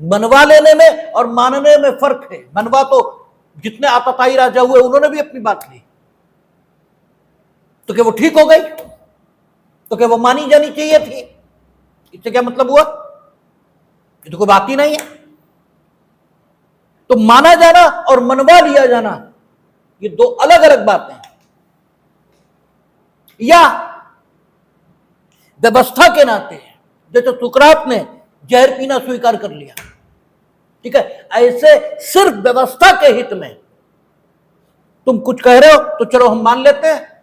Speaker 1: मनवा लेने में और मानने में फर्क है। मनवा तो जितने आताताई राजा हुए उन्होंने भी अपनी बात ली, तो क्या वो ठीक हो गई? तो क्या वो मानी जानी चाहिए थी? इससे क्या मतलब हुआ? ये तो कोई बात ही नहीं है। तो माना जाना और मनवा लिया जाना ये दो अलग अलग बातें हैं। या व्यवस्था के नाते, जैसे सुकरात ने जहर पीना स्वीकार कर लिया, ठीक है, ऐसे सिर्फ व्यवस्था के हित में तुम कुछ कह रहे हो तो चलो हम मान लेते हैं,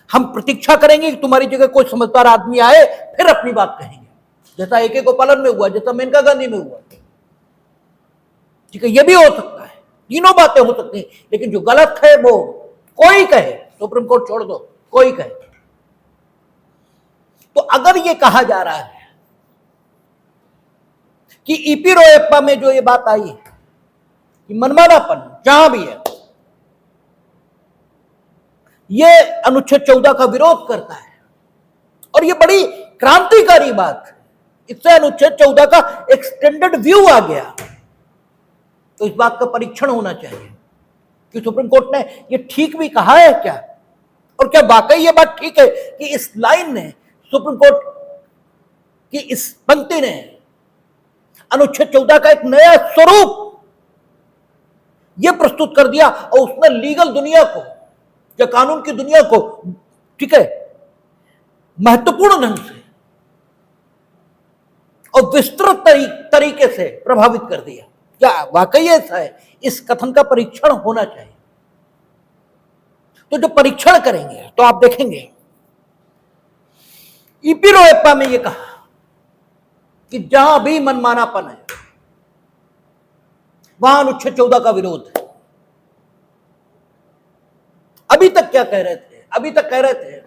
Speaker 1: हम प्रतीक्षा करेंगे कि तुम्हारी जगह कोई समझदार आदमी आए फिर अपनी बात कहेंगे, जैसा AK गोपालन में हुआ, जैसा मेनका गांधी में हुआ, ठीक है। यह भी हो सकता है, तीनों बातें हो सकती हैं, लेकिन जो गलत है वो कोई कहे, सुप्रीम कोर्ट छोड़ दो, कोई कहे। तो अगर ये कहा जा रहा है कि ईपी रोयप्पा में जो ये बात आई है कि मनमानापन जहां भी है, ये अनुच्छेद 14 का विरोध करता है, और ये बड़ी क्रांतिकारी बात है। इससे अनुच्छेद 14 का एक्सटेंडेड व्यू आ गया। तो इस बात का परीक्षण होना चाहिए कि सुप्रीम कोर्ट ने ये ठीक भी कहा है क्या, और क्या वाकई ये बात ठीक है कि इस लाइन ने, सुप्रीम कोर्ट की इस पंक्ति ने अनुच्छेद 14 का एक नया स्वरूप यह प्रस्तुत कर दिया, और उसने लीगल दुनिया को या कानून की दुनिया को, ठीक है, महत्वपूर्ण ढंग से और विस्तृत तरीके से प्रभावित कर दिया। क्या वाकई ऐसा है? इस कथन का परीक्षण होना चाहिए। तो जो परीक्षण करेंगे तो आप देखेंगे ईपी रोयप्पा में यह कहा कि जहां भी मनमानापन है वहां अनुच्छेद 14 का विरोध है। अभी तक क्या कह रहे थे? अभी तक कह रहे थे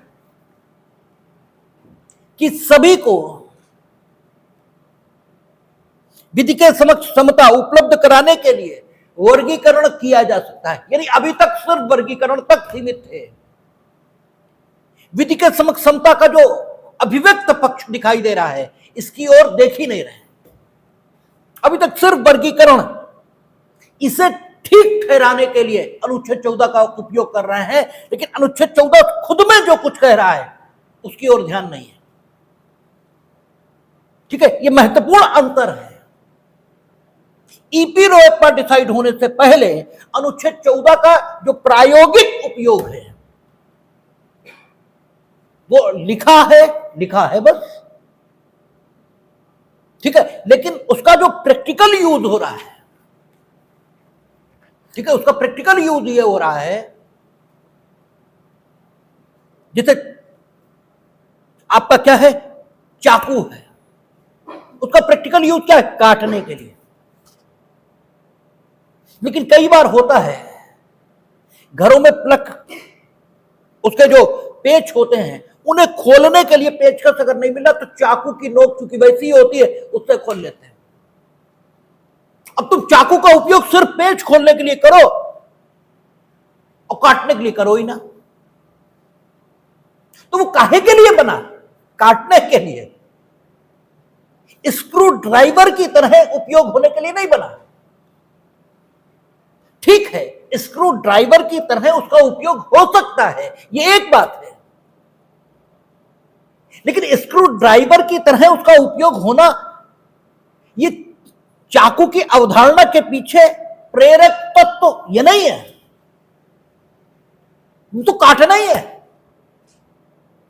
Speaker 1: कि सभी को विधि के समक्ष समता उपलब्ध कराने के लिए वर्गीकरण किया जा सकता है, यानी अभी तक सिर्फ वर्गीकरण तक सीमित थे। विधि के समक्ष समता का जो अभिव्यक्त पक्ष दिखाई दे रहा है, इसकी ओर देख ही नहीं रहे। अभी तक सिर्फ वर्गीकरण, इसे ठीक ठहराने के लिए अनुच्छेद 14 का उपयोग कर रहे हैं, लेकिन अनुच्छेद 14 खुद में जो कुछ कह रहा है उसकी ओर ध्यान नहीं है, ठीक है। यह महत्वपूर्ण अंतर है। ईपी रोयप्पा डिसाइड होने से पहले अनुच्छेद 14 का जो प्रायोगिक उपयोग है वो लिखा है बस, ठीक है, लेकिन उसका जो प्रैक्टिकल यूज हो रहा है, ठीक है, उसका प्रैक्टिकल यूज ये हो रहा है, जैसे आपका क्या है, चाकू है, उसका प्रैक्टिकल यूज क्या है, काटने के लिए। लेकिन कई बार होता है घरों में प्लक, उसके जो पेच होते हैं उन्हें खोलने के लिए पेचकस अगर नहीं मिला तो चाकू की नोक चूंकि वैसी ही होती है उससे खोल लेते हैं। अब तुम चाकू का उपयोग सिर्फ पेच खोलने के लिए करो और काटने के लिए करो ही ना, तो वो काहे के लिए बना? काटने के लिए। स्क्रू ड्राइवर की तरह उपयोग होने के लिए नहीं बना। ठीक है, स्क्रू ड्राइवर की तरह उसका उपयोग हो सकता है, ये एक बात है, लेकिन स्क्रू ड्राइवर की तरह उसका उपयोग होना, ये चाकू की अवधारणा के पीछे प्रेरक तत्व तो ये नहीं है, तो काटना ही है।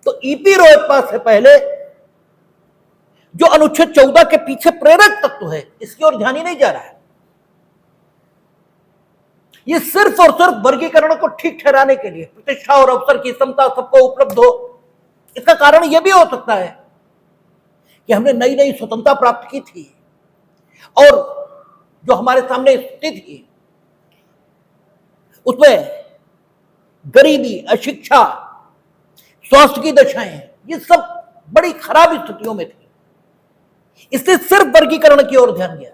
Speaker 1: तो ईपी रोहप्पा से पहले जो अनुच्छेद 14 के पीछे प्रेरक तत्व है, इसकी ओर ध्यान ही नहीं जा रहा है। ये सिर्फ और सिर्फ वर्गीकरण को ठीक ठहराने के लिए, प्रतिष्ठा और अवसर की समता सबको उपलब्ध हो। इसका कारण यह भी हो सकता है कि हमने नई नई स्वतंत्रता प्राप्त की थी और जो हमारे सामने स्थिति थी उसमें गरीबी, अशिक्षा, स्वास्थ्य की दशाएं, ये सब बड़ी खराब स्थितियों में थी, इसलिए सिर्फ वर्गीकरण की ओर ध्यान गया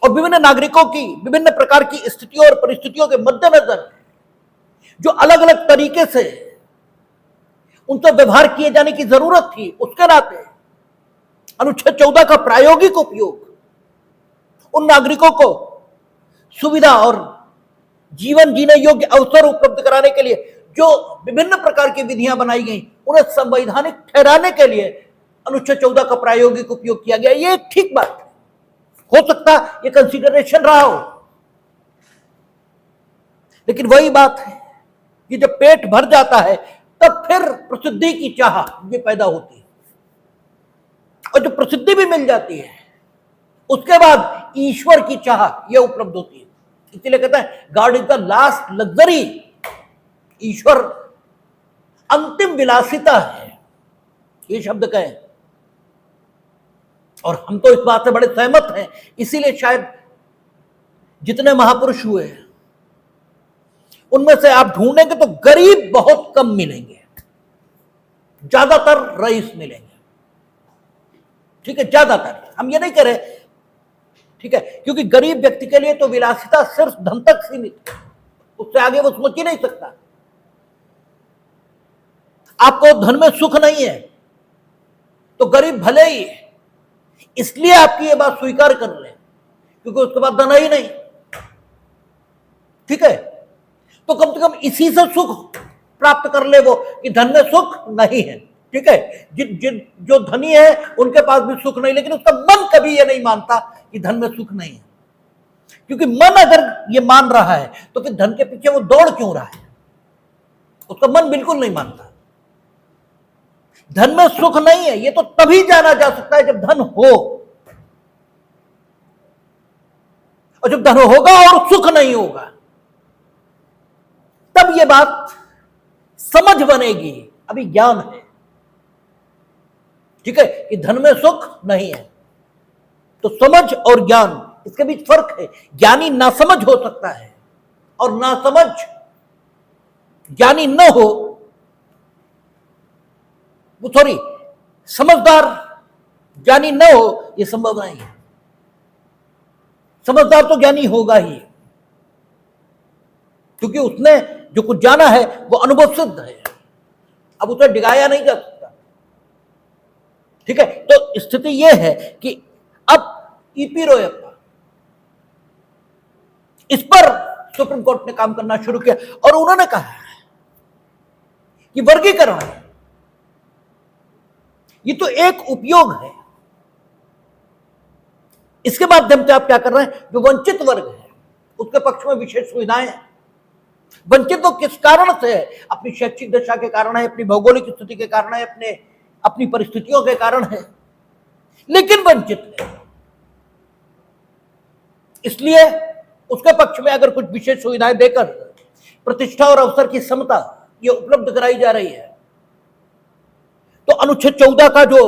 Speaker 1: और विभिन्न नागरिकों की विभिन्न प्रकार की स्थितियों और परिस्थितियों के मद्देनजर जो अलग अलग तरीके से उनसे व्यवहार किए जाने की जरूरत थी, उसके नाते अनुच्छेद 14 का प्रायोगिक उपयोग उन नागरिकों को सुविधा और जीवन जीने योग्य अवसर उपलब्ध कराने के लिए जो विभिन्न प्रकार की विधियां बनाई गई, उन्हें संवैधानिक ठहराने के लिए अनुच्छेद 14 का प्रायोगिक उपयोग किया गया। यह एक ठीक बात हो सकता ये कंसीडरेशन रहा हो, लेकिन वही बात है कि जब पेट भर जाता है तब फिर प्रसिद्धि की चाह ये पैदा होती है, और जब प्रसिद्धि भी मिल जाती है उसके बाद ईश्वर की चाह यह उपलब्ध होती है। इसलिए कहता है God is the last luxury, ईश्वर अंतिम विलासिता है, ये शब्द कहे, और हम तो इस बात से बड़े सहमत हैं। इसीलिए शायद जितने महापुरुष हुए उनमें से आप ढूंढेंगे तो गरीब बहुत कम मिलेंगे, ज्यादातर रईस मिलेंगे। ठीक है, ज्यादातर, हम ये नहीं कह रहे, ठीक है, क्योंकि गरीब व्यक्ति के लिए तो विलासिता सिर्फ धन तक सीमित है, उससे आगे वो सोच ही नहीं सकता। आपको धन में सुख नहीं है तो गरीब भले ही, इसलिए आपकी ये बात स्वीकार कर ले क्योंकि उसके पास धन ही नहीं। ठीक है, तो कम से कम इसी से सुख प्राप्त कर ले वो कि धन में सुख नहीं है। ठीक है, जो धनी है उनके पास भी सुख नहीं, लेकिन उसका मन कभी ये नहीं मानता कि धन में सुख नहीं है, क्योंकि मन अगर ये मान रहा है तो फिर धन के पीछे वो दौड़ क्यों रहा है? उसका मन बिल्कुल नहीं मानता। धन में सुख नहीं है ये तो तभी जाना जा सकता है जब धन हो, और जब धन होगा और सुख नहीं होगा तब ये बात समझ बनेगी। अभी ज्ञान है, ठीक है, कि धन में सुख नहीं है, तो समझ और ज्ञान इसके बीच फर्क है। ज्ञानी नासमझ हो सकता है और नासमझ ज्ञानी न हो, वो सॉरी समझदार ज्ञानी न हो, यह संभव नहीं है। समझदार तो ज्ञानी होगा ही, क्योंकि उसने जो कुछ जाना है वो अनुभव सिद्ध है, अब उसे डिगाया नहीं जा सकता। ठीक है, तो स्थिति यह है कि अब ईपी रोहप्पा, इस पर सुप्रीम कोर्ट ने काम करना शुरू किया और उन्होंने कहा कि वर्गीकरण ये तो एक उपयोग है, इसके माध्यम से आप क्या कर रहे हैं? जो वंचित वर्ग है उसके पक्ष में विशेष सुविधाएं। वंचित तो किस कारण से है? अपनी शैक्षिक दशा के कारण है, अपनी भौगोलिक स्थिति के कारण है, अपनी परिस्थितियों के कारण है, लेकिन वंचित है, इसलिए उसके पक्ष में अगर कुछ विशेष सुविधाएं देकर प्रतिष्ठा और अवसर की समता ये उपलब्ध कराई जा रही है, तो अनुच्छेद 14 का जो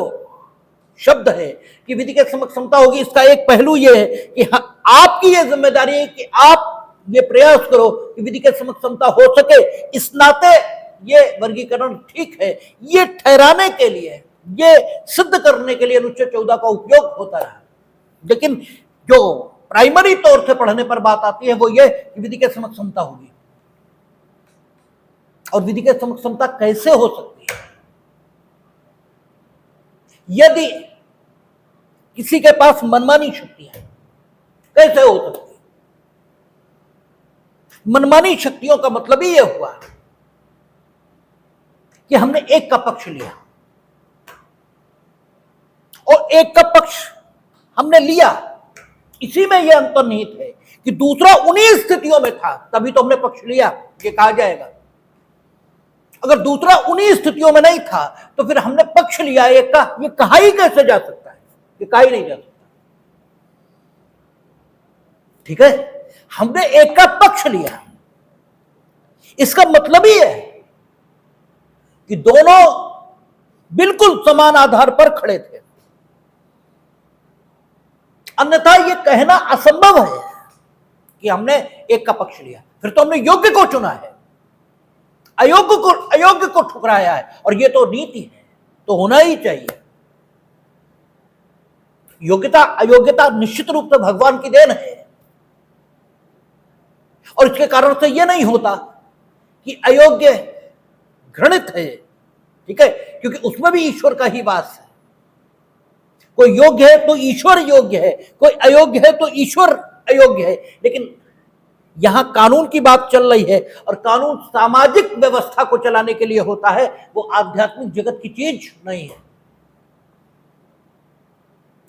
Speaker 1: शब्द है कि विधि के समक्ष समता होगी, इसका एक पहलू यह है कि आपकी यह जिम्मेदारी है कि आप ये प्रयास करो कि विधि के समक्ष समता हो सके। इस नाते ये वर्गीकरण ठीक है, ये ठहराने के लिए, ये सिद्ध करने के लिए अनुच्छेद 14 का उपयोग होता रहा। लेकिन जो प्राइमरी तौर से पढ़ने पर बात आती है वो ये कि विधि के समक्ष समता होगी, और विधि के समक्ष समता कैसे हो सकती है? यदि किसी के पास मनमानी शक्तियां हैं, कैसे हो सकती है? मनमानी शक्तियों का मतलब ही यह हुआ कि हमने एक का पक्ष लिया, और एक का पक्ष हमने लिया, इसी में यह अंतर्निहित है कि दूसरा उन्हीं स्थितियों में था तभी तो हमने पक्ष लिया, ये कहा जाएगा। अगर दूसरा उन्हीं स्थितियों में नहीं था तो फिर हमने पक्ष लिया एक का, ये कहा ही कैसे जा सकता है? ये कहा ही नहीं जा सकता। ठीक है, हमने एक का पक्ष लिया, इसका मतलब ही है कि दोनों बिल्कुल समान आधार पर खड़े थे, अन्यथा यह कहना असंभव है कि हमने एक का पक्ष लिया। फिर तो हमने योग्य को चुना है, अयोग्य को ठुकराया है, और यह तो नीति है, तो होना ही चाहिए। योग्यता अयोग्यता निश्चित रूप से भगवान की देन है, और इसके कारण से यह नहीं होता कि अयोग्य घृणित है, ठीक है, क्योंकि उसमें भी ईश्वर का ही वास है। कोई योग्य है तो ईश्वर योग्य है, कोई अयोग्य है तो ईश्वर अयोग्य है। लेकिन यहां कानून की बात चल रही है, और कानून सामाजिक व्यवस्था को चलाने के लिए होता है, वो आध्यात्मिक जगत की चीज नहीं है।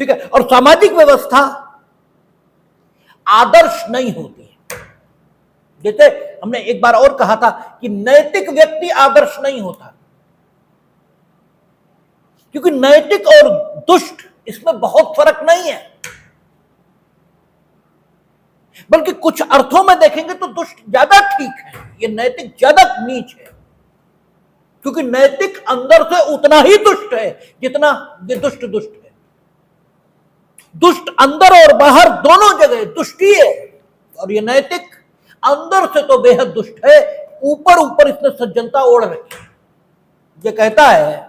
Speaker 1: ठीक है, और सामाजिक व्यवस्था आदर्श नहीं होती है। जैसे हमने एक बार और कहा था कि नैतिक व्यक्ति आदर्श नहीं होता, क्योंकि नैतिक और दुष्ट इसमें बहुत फर्क नहीं है, बल्कि कुछ अर्थों में देखेंगे तो दुष्ट ज्यादा ठीक है, ये नैतिक ज्यादा नीच है, क्योंकि नैतिक अंदर से उतना ही दुष्ट है जितना ये दुष्ट है। दुष्ट अंदर और बाहर दोनों जगह दुष्टी है, और ये नैतिक अंदर से तो बेहद दुष्ट है, ऊपर ऊपर इसने सज्जनता ओढ़ रखी। ये कहता है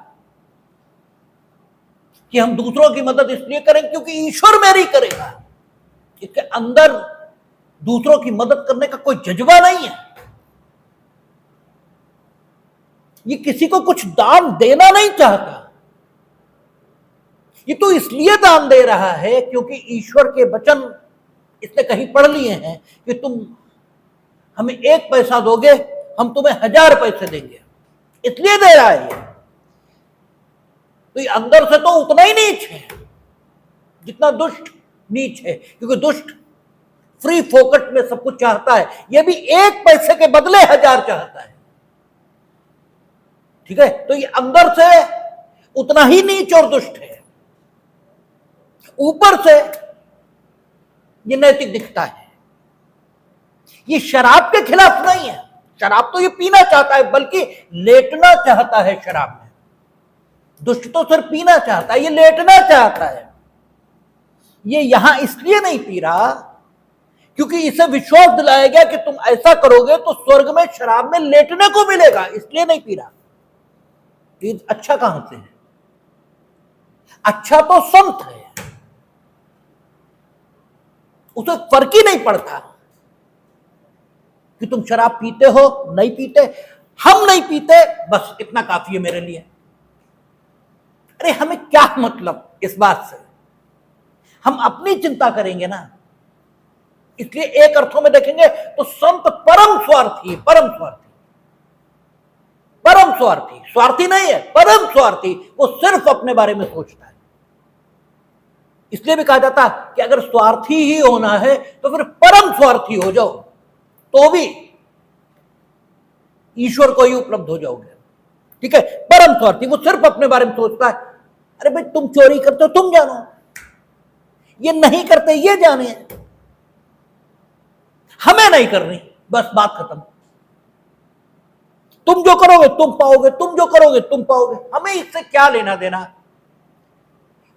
Speaker 1: कि हम दूसरों की मदद इसलिए करें क्योंकि ईश्वर मेरी करेगा। इसके अंदर दूसरों की मदद करने का कोई जज्बा नहीं है। ये किसी को कुछ दान देना नहीं चाहता, ये तो इसलिए दान दे रहा है क्योंकि ईश्वर के वचन इसने कहीं पढ़ लिए हैं कि तुम हमें 1 पैसा दोगे, हम तुम्हें 1000 पैसे देंगे, इसलिए दे रहा है। तो ये अंदर से तो उतना ही नीच है जितना दुष्ट नीच है, क्योंकि दुष्ट फ्री फोकट में सब कुछ चाहता है, ये भी 1 पैसे के बदले 1000 चाहता है। ठीक है, तो ये अंदर से उतना ही नीच और दुष्ट है, ऊपर से ये नैतिक दिखता है। ये शराब के खिलाफ नहीं है, शराब तो ये पीना चाहता है, बल्कि लेटना चाहता है शराब में। दुष्ट तो सिर्फ पीना चाहता है, ये लेटना चाहता है। ये यहां इसलिए नहीं पी रहा क्योंकि इसे विश्वास दिलाया गया कि तुम ऐसा करोगे तो स्वर्ग में शराब में लेटने को मिलेगा, इसलिए नहीं पी रहा। ये अच्छा कहां से है? अच्छा तो संत है, उसे फर्क ही नहीं पड़ता कि तुम शराब पीते हो नहीं पीते, हम नहीं पीते, बस इतना काफी है मेरे लिए। अरे हमें क्या मतलब इस बात से? हम अपनी चिंता करेंगे ना। इसलिए एक अर्थों में देखेंगे तो संत परम स्वार्थी, परम स्वार्थी, स्वार्थी नहीं है, परम स्वार्थी। वो सिर्फ अपने बारे में सोचता है। इसलिए भी कहा जाता है कि अगर स्वार्थी ही होना है तो फिर परम स्वार्थी हो जाओ, तो भी ईश्वर को ही उपलब्ध हो जाओगे। ठीक है, परम स्वार्थी, वो सिर्फ अपने बारे में सोचता है। अरे भाई तुम चोरी करते हो तुम जानो, ये नहीं करते ये जाने, हमें नहीं करनी, बस बात खत्म। तुम जो करोगे तुम पाओगे, तुम जो करोगे तुम पाओगे, हमें इससे क्या लेना देना।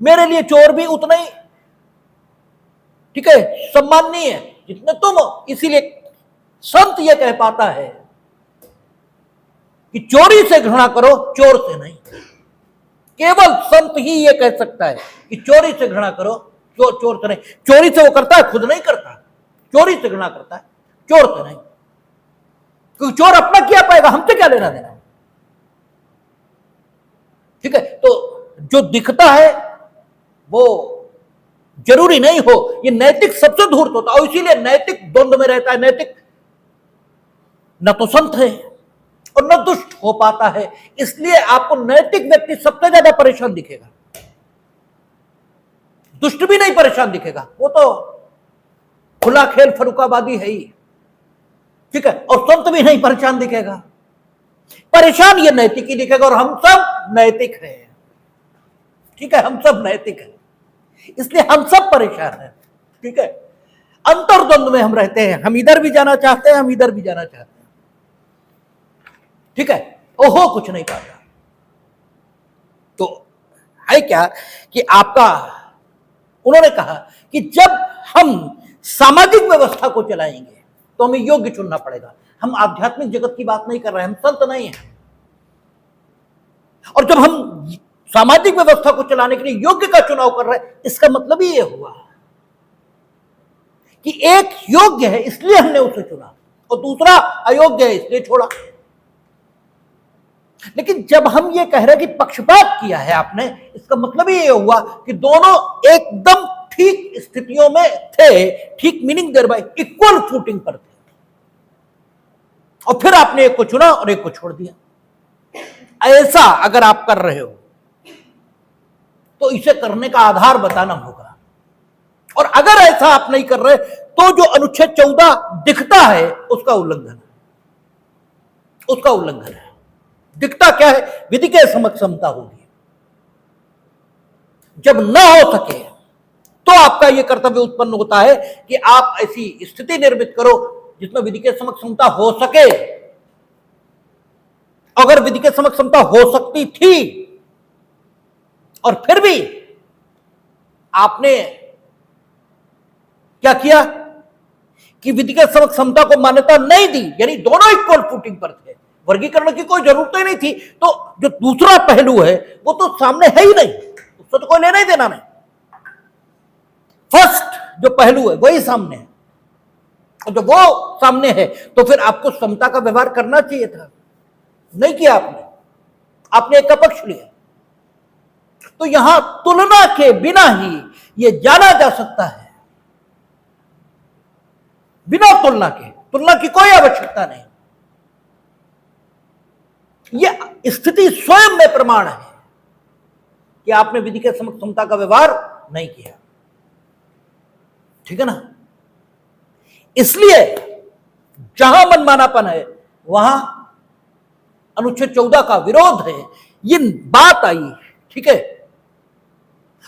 Speaker 1: मेरे लिए चोर भी उतना ही, ठीक है, सम्माननीय है जितने तुम हो। इसीलिए संत यह कह पाता है कि चोरी से घृणा करो, चोर से नहीं। केवल संत ही ये कह सकता है कि चोरी से घृणा करो, चोर से नहीं। चोरी से वो करता है, खुद नहीं करता, चोरी से घृणा करता है, चोर से नहीं। क्योंकि चोर अपना क्या पाएगा, हमसे क्या लेना देना। ठीक है, तो जो दिखता है वो जरूरी नहीं हो, ये नैतिक सबसे धूर्त होता है, और इसीलिए नैतिक द्वंद्व में रहता है। नैतिक न तो संत है और न दुष्ट हो पाता है, इसलिए आपको नैतिक व्यक्ति सबसे ज्यादा परेशान दिखेगा। दुष्ट भी नहीं परेशान दिखेगा, वो तो खुला खेल फरुखाबादी है ही। ठीक है, और संत भी नहीं परेशान दिखेगा, परेशान ये नैतिक ही दिखेगा। और हम सब नैतिक हैं, ठीक है, हम सब नैतिक हैं, इसलिए हम सब परेशान हैं। ठीक है, अंतर्द्वंद में हम रहते हैं, हम इधर भी जाना चाहते हैं, हम इधर भी जाना चाहते हैं। ठीक है, ओहो कुछ नहीं पाता। तो है क्या कि आपका, उन्होंने कहा कि जब हम सामाजिक व्यवस्था को चलाएंगे तो हमें योग्य चुनना पड़ेगा। हम आध्यात्मिक जगत की बात नहीं कर रहे हैं, हम संत नहीं हैं। और जब हम सामाजिक व्यवस्था को चलाने के लिए योग्य का चुनाव कर रहे हैं, इसका मतलब ही ये हुआ कि एक योग्य है इसलिए हमने उसे चुना और दूसरा अयोग्य है इसलिए छोड़ा। लेकिन जब हम ये कह रहे हैं कि पक्षपात किया है आपने, इसका मतलब ही ये हुआ कि दोनों एकदम ठीक स्थितियों में थे। ठीक meaning there by equal footing पर थे, और फिर आपने एक को चुना और एक को छोड़ दिया। ऐसा अगर आप कर रहे हो तो इसे करने का आधार बताना होगा। और अगर ऐसा आप नहीं कर रहे तो जो अनुच्छेद 14 दिखता है उसका उल्लंघन है, उसका उल्लंघन है। दिखता क्या है, विधि के समक्ष समता होगी। जब न हो सके तो आपका यह कर्तव्य उत्पन्न होता है कि आप ऐसी स्थिति निर्मित करो जिसमें विधि के समक्ष समता हो सके। अगर विधि के समक्ष समता हो सकती थी और फिर भी आपने क्या किया कि विधि के समक्ष समता को मान्यता नहीं दी, यानी दोनों इक्वल फुटिंग पर थे, वर्गीकरण की कोई जरूरत ही नहीं थी, तो जो दूसरा पहलू है वो तो सामने है ही नहीं, उससे तो कोई लेना ही देना नहीं। फर्स्ट जो पहलू है वही सामने है, और जब वो सामने है तो फिर आपको समता का व्यवहार करना चाहिए था, नहीं किया आपने, आपने एक का पक्ष लिया। तो यहां तुलना के बिना ही यह जाना जा सकता है, बिना तुलना के, तुलना की कोई आवश्यकता नहीं। यह स्थिति स्वयं में प्रमाण है कि आपने विधि के समक्ष समता का व्यवहार नहीं किया। ठीक है ना, इसलिए जहां मनमानापन है वहां अनुच्छेद 14 का विरोध है। ये बात आई, ठीक है,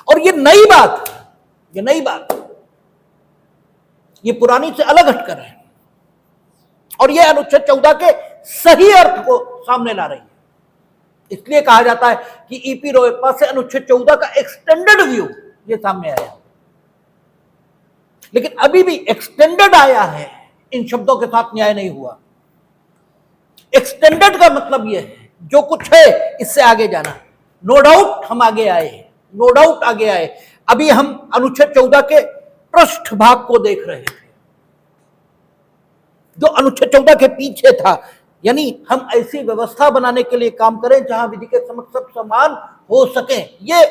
Speaker 1: और ये नई बात, ये नई बात, ये पुरानी से अलग हटकर है, और ये अनुच्छेद 14 के सही अर्थ को सामने ला रही है। इसलिए कहा जाता है कि ईपी रोयप्पा से अनुच्छेद 14 का एक्सटेंडेड व्यू ये सामने आया, लेकिन अभी भी एक्सटेंडेड आया है, इन शब्दों के साथ न्याय नहीं हुआ। एक्सटेंडेड का मतलब यह है जो कुछ है इससे आगे जाना। नो डाउट हम आगे आए, नो डाउट आगे आए। अभी हम अनुच्छेद 14 के पृष्ठ भाग को देख रहे थे, जो अनुच्छेद 14 के पीछे था, यानी हम ऐसी व्यवस्था बनाने के लिए काम करें जहां विधि के समक्ष सब समान हो सके। ये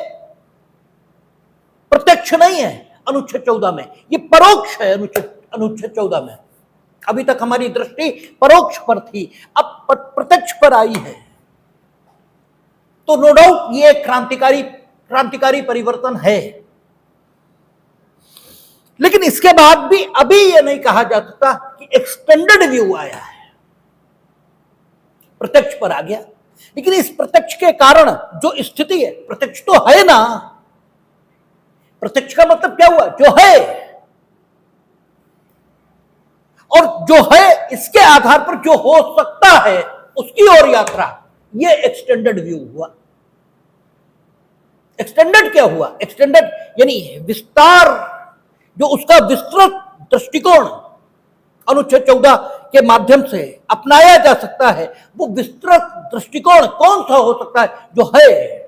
Speaker 1: प्रत्यक्ष नहीं है अनुच्छेद 14 में, ये परोक्ष है अनुच्छेद 14 में। अभी तक हमारी दृष्टि परोक्ष पर थी, अब प्रत्यक्ष पर आई है। तो नो डाउट ये क्रांतिकारी परिवर्तन है, लेकिन इसके बाद भी अभी यह नहीं कहा जा सकता कि एक्सटेंडेड व्यू आया है, प्रत्यक्ष पर आ गया। लेकिन इस प्रत्यक्ष के कारण जो स्थिति है, प्रत्यक्ष तो है ना, प्रत्यक्ष का मतलब क्या हुआ, जो है, और जो है इसके आधार पर जो हो सकता है उसकी ओर यात्रा, ये एक्सटेंडेड व्यू हुआ। एक्सटेंडेड क्या हुआ, एक्सटेंडेड यानी विस्तार, जो उसका विस्तृत दृष्टिकोण अनुच्छेद 14 के माध्यम से अपनाया जा सकता है, वो विस्तृत दृष्टिकोण कौन सा हो सकता है? जो है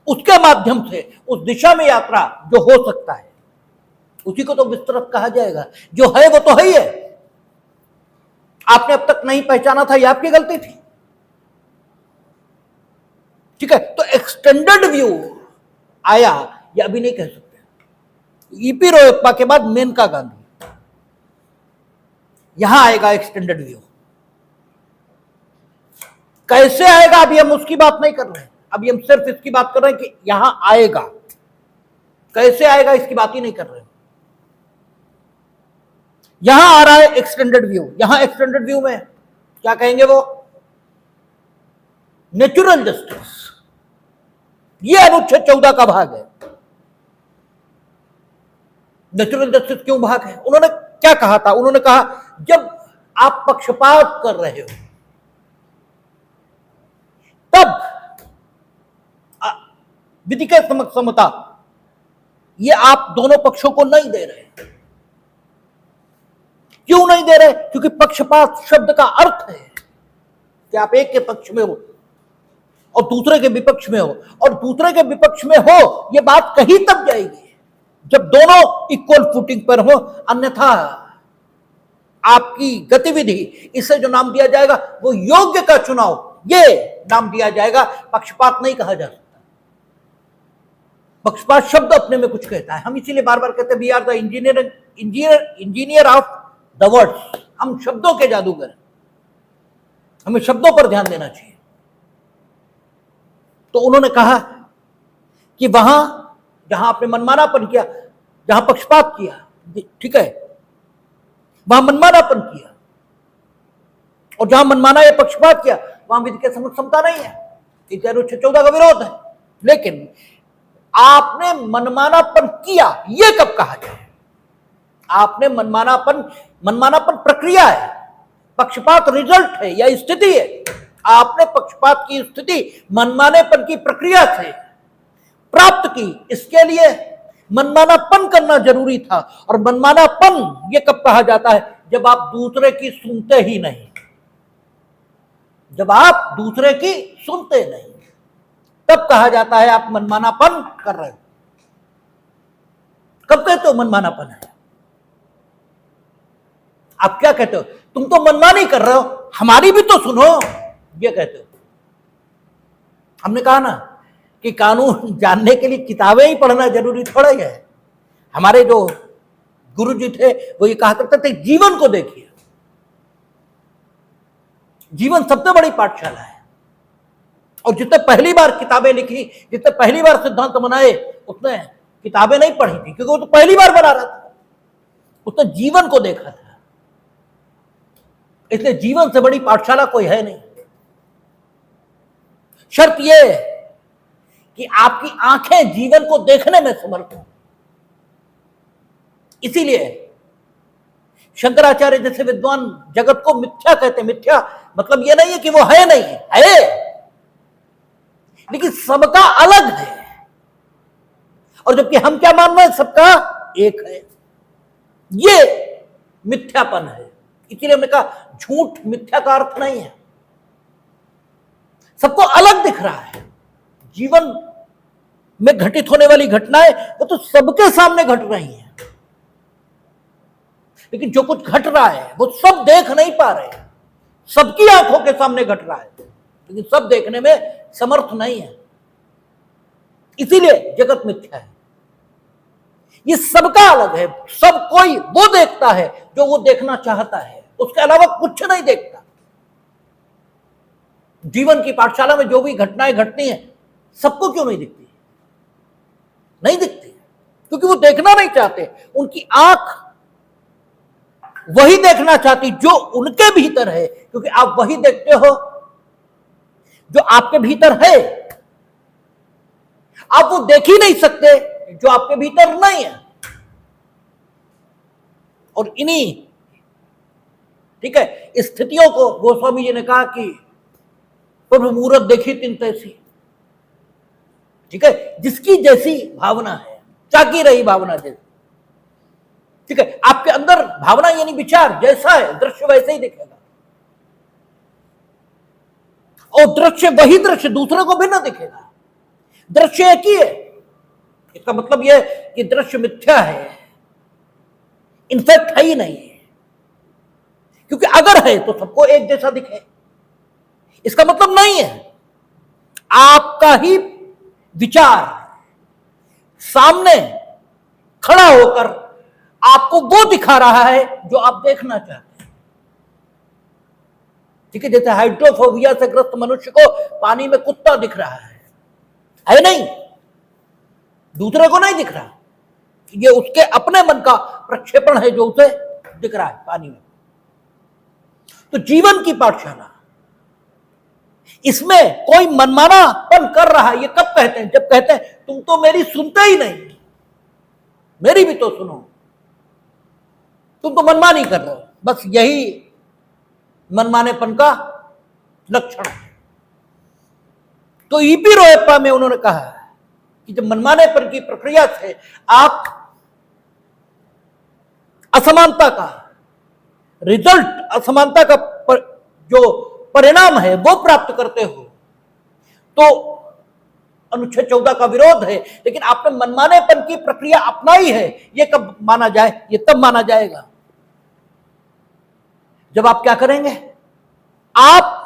Speaker 1: उसके माध्यम से उस दिशा में यात्रा जो हो सकता है, उसी को तो विस्तृत कहा जाएगा। जो है वो तो है ही है। आपने अब तक नहीं पहचाना था, यह आपकी गलती थी। ठीक है, तो एक्सटेंडेड व्यू आया, यह अभी नहीं कह सकते। ईपी रोयप्पा के बाद मेनका गांधी, यहां आएगा एक्सटेंडेड व्यू। कैसे आएगा अभी हम उसकी बात नहीं कर रहे हैं, अभी हम सिर्फ इसकी बात कर रहे हैं कि यहां आएगा। कैसे आएगा इसकी बात ही नहीं कर रहे हैं। यहां आ रहा है एक्सटेंडेड व्यू। यहां एक्सटेंडेड व्यू में क्या कहेंगे वो? Natural justice. ये अनुच्छेद 14 का भाग है। नेचुरल जस्टिस क्यों भाग है? उन्होंने क्या कहा था? उन्होंने कहा जब आप पक्षपात कर रहे हो तब विधि के समता ये आप दोनों पक्षों को नहीं दे रहे। क्यों नहीं दे रहे? क्योंकि पक्षपात शब्द का अर्थ है कि आप एक के पक्ष में हो और दूसरे के विपक्ष में हो, और दूसरे के विपक्ष में हो यह बात कही तब जाएगी जब दोनों इक्वल फुटिंग पर हो। अन्यथा आपकी गतिविधि, इसे जो नाम दिया जाएगा वो योग्य का चुनाव, ये नाम दिया जाएगा। पक्षपात नहीं कहा जा सकता। पक्षपात शब्द अपने में कुछ कहता है। हम इसीलिए बार बार कहते हैं we are the engineer of the words. हम शब्दों के जादूगर, हमें शब्दों पर ध्यान देना चाहिए। तो उन्होंने कहा कि वहां जहां आपने मनमानापन किया, जहां पक्षपात किया, ठीक है, वहां मनमानापन किया, और जहां मनमाना या पक्षपात किया वहां विधि के समक्ष समता नहीं है। इस अनुच्छेद 14 का विरोध है। लेकिन आपने मनमानापन किया, यह कब कहा जाए? आपने मनमानापन प्रक्रिया है, पक्षपात रिजल्ट है या स्थिति है। आपने पक्षपात की स्थिति मनमानेपन की प्रक्रिया से प्राप्त की। इसके लिए मनमानापन करना जरूरी था। और मनमानापन यह कब कहा जाता है? जब आप दूसरे की सुनते ही नहीं। जब आप दूसरे की सुनते नहीं, तब कहा जाता है आप मनमानापन कर रहे हो। कब कहते हो मनमानापन है? आप क्या कहते हो? तुम तो मनमानी कर रहे हो, हमारी भी तो सुनो, ये कहते हो। हमने कहा ना कि कानून जानने के लिए किताबें ही पढ़ना जरूरी थोड़ा ही है। हमारे जो गुरुजी थे वो ये कहा करते थे जीवन को देखिए। जीवन सबसे बड़ी पाठशाला है। और जितने पहली बार किताबें लिखी, जितने पहली बार सिद्धांत बनाए, उसने किताबें नहीं पढ़ी थी, क्योंकि वो तो पहली बार बना रहा था। उसने जीवन को देखा था। इसलिए जीवन से बड़ी पाठशाला कोई है नहीं। शर्त यह है कि आपकी आंखें जीवन को देखने में समर्थ हो। इसीलिए शंकराचार्य जैसे विद्वान जगत को मिथ्या कहते हैं। मिथ्या मतलब यह नहीं है कि वो है नहीं है, लेकिन सबका अलग है। और जबकि हम क्या मान रहे हैं? सबका एक है। ये मिथ्यापन है। इसीलिए हमने कहा झूठ मिथ्या का अर्थ नहीं है। सबको अलग दिख रहा है। जीवन में घटित होने वाली घटनाएं वो तो सबके सामने घट रही हैं, लेकिन जो कुछ घट रहा है वो सब देख नहीं पा रहे। सबकी आंखों के सामने घट रहा है, लेकिन सब देखने में समर्थ नहीं है। इसीलिए जगत मिथ्या है। ये सबका अलग है। सब कोई वो देखता है जो वो देखना चाहता है, उसके अलावा कुछ नहीं देखता। जीवन की पाठशाला में जो भी घटनाएं घटती हैं, सबको क्यों नहीं दिखती? नहीं दिखती क्योंकि वो देखना नहीं चाहते। उनकी आंख वही देखना चाहती जो उनके भीतर है, क्योंकि आप वही देखते हो जो आपके भीतर है। आप वो देख ही नहीं सकते जो आपके भीतर नहीं है। और इन्हीं, ठीक है, स्थितियों को गोस्वामी जी ने कहा कि प्रभु मूरत देखी तिन तैसी। ठीक है, जिसकी जैसी भावना है, जागी रही भावना जैसी। ठीक है, आपके अंदर भावना यानी विचार जैसा है, दृश्य वैसे ही दिखेगा। और दृश्य वही दृश्य दूसरे को भिन्न दिखेगा। दृश्य एक ही है, इसका मतलब यह कि दृश्य मिथ्या है, इनफैक्ट है ही नहीं है, क्योंकि अगर है तो सबको एक जैसा दिखे। इसका मतलब नहीं है आपका ही विचार सामने खड़ा होकर आपको वो दिखा रहा है जो आप देखना चाहते हैं। ठीक है, जैसे हाइड्रोफोबिया से ग्रस्त मनुष्य को पानी में कुत्ता दिख रहा है नहीं, दूसरे को नहीं दिख रहा, ये उसके अपने मन का प्रक्षेपण है जो उसे दिख रहा है पानी में। तो जीवन की पाठशाला, इसमें कोई मनमानापन कर रहा है, ये कब कहते हैं? जब कहते हैं तुम तो मेरी सुनते ही नहीं, मेरी भी तो सुनो, तुम तो मनमानी कर रहे हो। बस यही मनमानेपन का लक्षण है। तो ईपी रोयप्पा में उन्होंने कहा कि जब मनमानेपन की प्रक्रिया से आप असमानता का रिजल्ट, असमानता का जो परिणाम है वो प्राप्त करते हो, तो अनुच्छेद 14 का विरोध है। लेकिन आपने मनमानेपन की प्रक्रिया अपनाई है, ये कब माना जाए? ये तब माना जाएगा जब आप क्या करेंगे, आप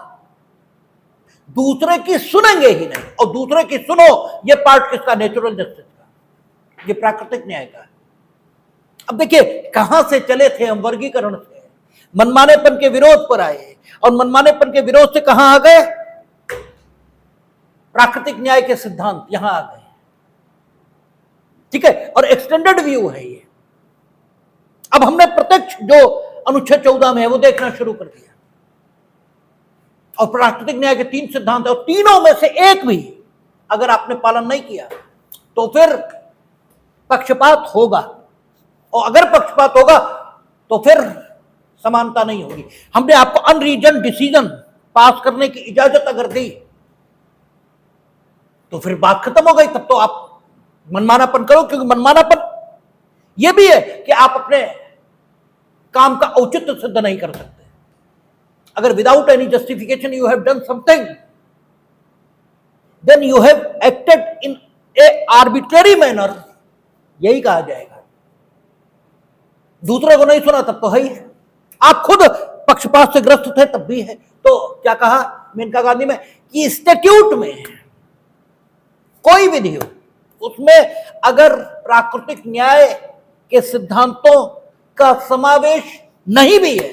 Speaker 1: दूसरे की सुनेंगे ही नहीं। और दूसरे की सुनो, ये पार्ट किसका? नेचुरल जस्टिस का, ये प्राकृतिक न्याय का। अब देखिए कहां से चले थे हम, वर्गीकरण से मनमानेपन के विरोध पर आए, और मनमानेपन के विरोध से कहां आ गए? प्राकृतिक न्याय के सिद्धांत यहां आ गए। ठीक है, और एक्सटेंडेड व्यू है ये। अब हमने प्रत्यक्ष जो अनुच्छेद 14 में है वो देखना शुरू कर दिया, और प्राकृतिक न्याय के 3 सिद्धांत है, और तीनों में से एक भी अगर आपने पालन नहीं किया तो फिर पक्षपात होगा, और अगर पक्षपात होगा तो फिर समानता नहीं होगी। हमने आपको अनरीजन डिसीजन पास करने की इजाजत अगर दी तो फिर बात खत्म हो गई, तब तो आप मनमानापन करो, क्योंकि मनमानापन यह भी है कि आप अपने काम का औचित्य सिद्ध नहीं कर सकते। अगर without any justification you have done something, then you have acted in a arbitrary manner, यही कहा जाएगा। दूसरे को नहीं सुना तब तो है ही, आप खुद पक्षपात से ग्रस्त थे तब भी है। तो क्या कहा मेनका गांधी में कि स्टैट्यूट में कोई विधि हो, उसमें अगर प्राकृतिक न्याय के सिद्धांतों का समावेश नहीं भी है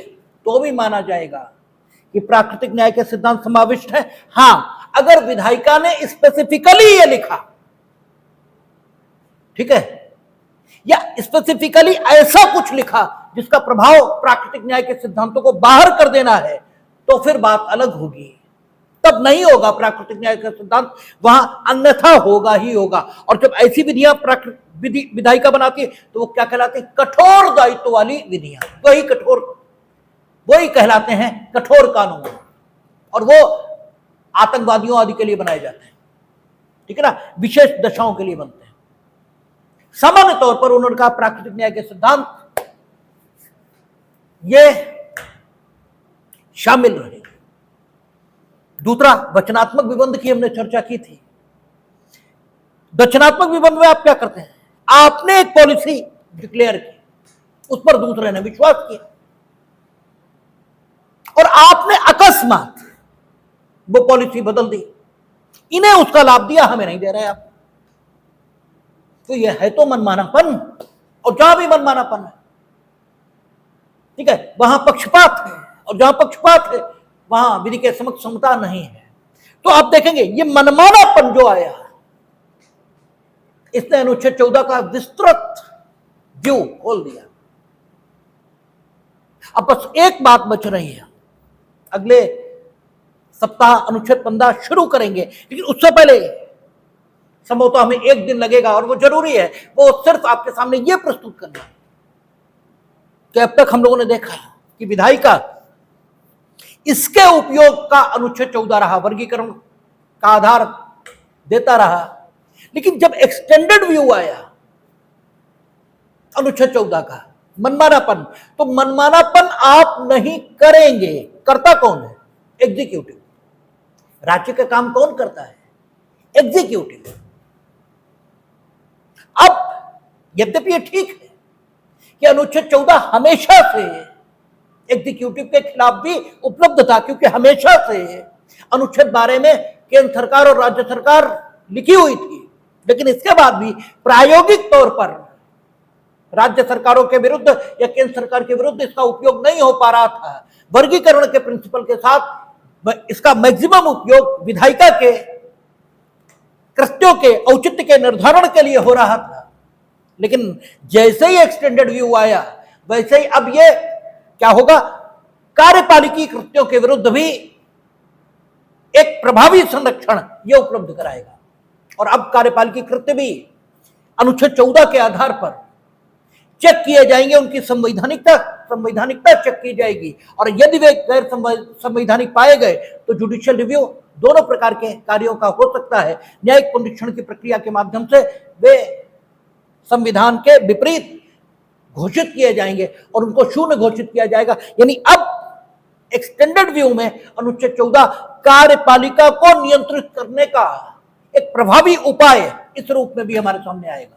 Speaker 1: तो भी माना जाएगा कि प्राकृतिक न्याय के सिद्धांत समाविष्ट है। हां, अगर विधायिका ने स्पेसिफिकली ये लिखा, ठीक है, या स्पेसिफिकली ऐसा कुछ लिखा जिसका प्रभाव प्राकृतिक न्याय के सिद्धांतों को बाहर कर देना है, तो फिर बात अलग होगी। तब नहीं होगा प्राकृतिक न्याय का सिद्धांत, वहां अन्यथा होगा ही होगा। और जब ऐसी विधियां विधायिका बनाती है तो वो क्या कहलाती है? कठोर दायित्व वाली विधियां, वही कहलाते हैं कठोर कानून, और वो आतंकवादियों आदि के लिए बनाए जाते हैं। ठीक है ना, विशेष दशाओं के लिए बनते हैं। सामान्य तौर पर उन्होंने कहा प्राकृतिक न्याय के सिद्धांत ये शामिल रहेंगे। दूसरा, वचनात्मक विबंध की हमने चर्चा की थी। वचनात्मक विबंध में आप क्या करते हैं? आपने एक पॉलिसी डिक्लेयर की, उस पर दूसरे ने विश्वास किया, और आपने अकस्मात वो पॉलिसी बदल दी, इन्हें उसका लाभ दिया, हमें नहीं दे रहे आप। तो यह है तो मनमानापन, और जहां भी मनमानापन है, ठीक है, वहां पक्षपात है, और जहां पक्षपात है वहां विधि के समक्ष समता नहीं है। तो आप देखेंगे ये मनमानापन जो आया, इसने अनुच्छेद 14 का विस्तृत व्यू खोल दिया। अब बस एक बात बच रही है, अगले सप्ताह अनुच्छेद 15 शुरू करेंगे, लेकिन उससे पहले संभवतः हमें एक दिन लगेगा, और वो जरूरी है, वो सिर्फ आपके सामने ये प्रस्तुत करना कि अब तक हम लोगों ने देखा कि विधायिका इसके उपयोग का अनुच्छेद 14 रहा, वर्गीकरण का आधार देता रहा। लेकिन जब एक्सटेंडेड व्यू आया अनुच्छेद 14 का, मनमानापन, तो मनमानापन आप नहीं करेंगे, करता कौन है? एग्जीक्यूटिव। राज्य का काम कौन करता है? एग्जीक्यूटिव। अब यद्यपि ये ठीक है कि अनुच्छेद 14 हमेशा से एग्जीक्यूटिव के खिलाफ भी उपलब्ध था, क्योंकि हमेशा से अनुच्छेद 12 में केंद्र सरकार और राज्य सरकार लिखी हुई थी, लेकिन इसके बाद भी प्रायोगिक तौर पर राज्य सरकारों के विरुद्ध या केंद्र सरकार के विरुद्ध इसका उपयोग नहीं हो पा रहा था। वर्गीकरण के प्रिंसिपल के साथ इसका मैक्सिमम उपयोग विधायिका के कृत्यों के औचित्य के निर्धारण के लिए हो रहा था। लेकिन जैसे ही एक्सटेंडेड व्यू आया, वैसे ही अब ये क्या होगा, कार्यपालिकी कृत्यों के विरुद्ध भी एक प्रभावी संरक्षण ये उपलब्ध कराएगा। और अब कार्यपालिकी कृत्य भी अनुच्छेद 14 के आधार पर चेक किए जाएंगे, उनकी संवैधानिकता चेक की जाएगी, और यदि वे गैर संवैधानिक पाए गए तो जुडिशियल रिव्यू दोनों प्रकार के कार्यों का हो सकता है। न्यायिक पुनरीक्षण की प्रक्रिया के माध्यम से वे संविधान के विपरीत घोषित किए जाएंगे और उनको शून्य घोषित किया जाएगा। यानी अब एक्सटेंडेड व्यू में अनुच्छेद 14 कार्यपालिका को नियंत्रित करने का एक प्रभावी उपाय इस रूप में भी हमारे सामने आएगा।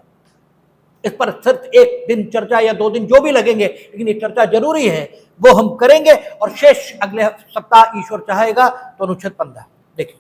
Speaker 1: इस पर सिर्फ एक दिन चर्चा या 2 दिन जो भी लगेंगे, लेकिन ये चर्चा जरूरी है, वो हम करेंगे। और शेष अगले सप्ताह ईश्वर चाहेगा तो अनुच्छेद 15 देखिए।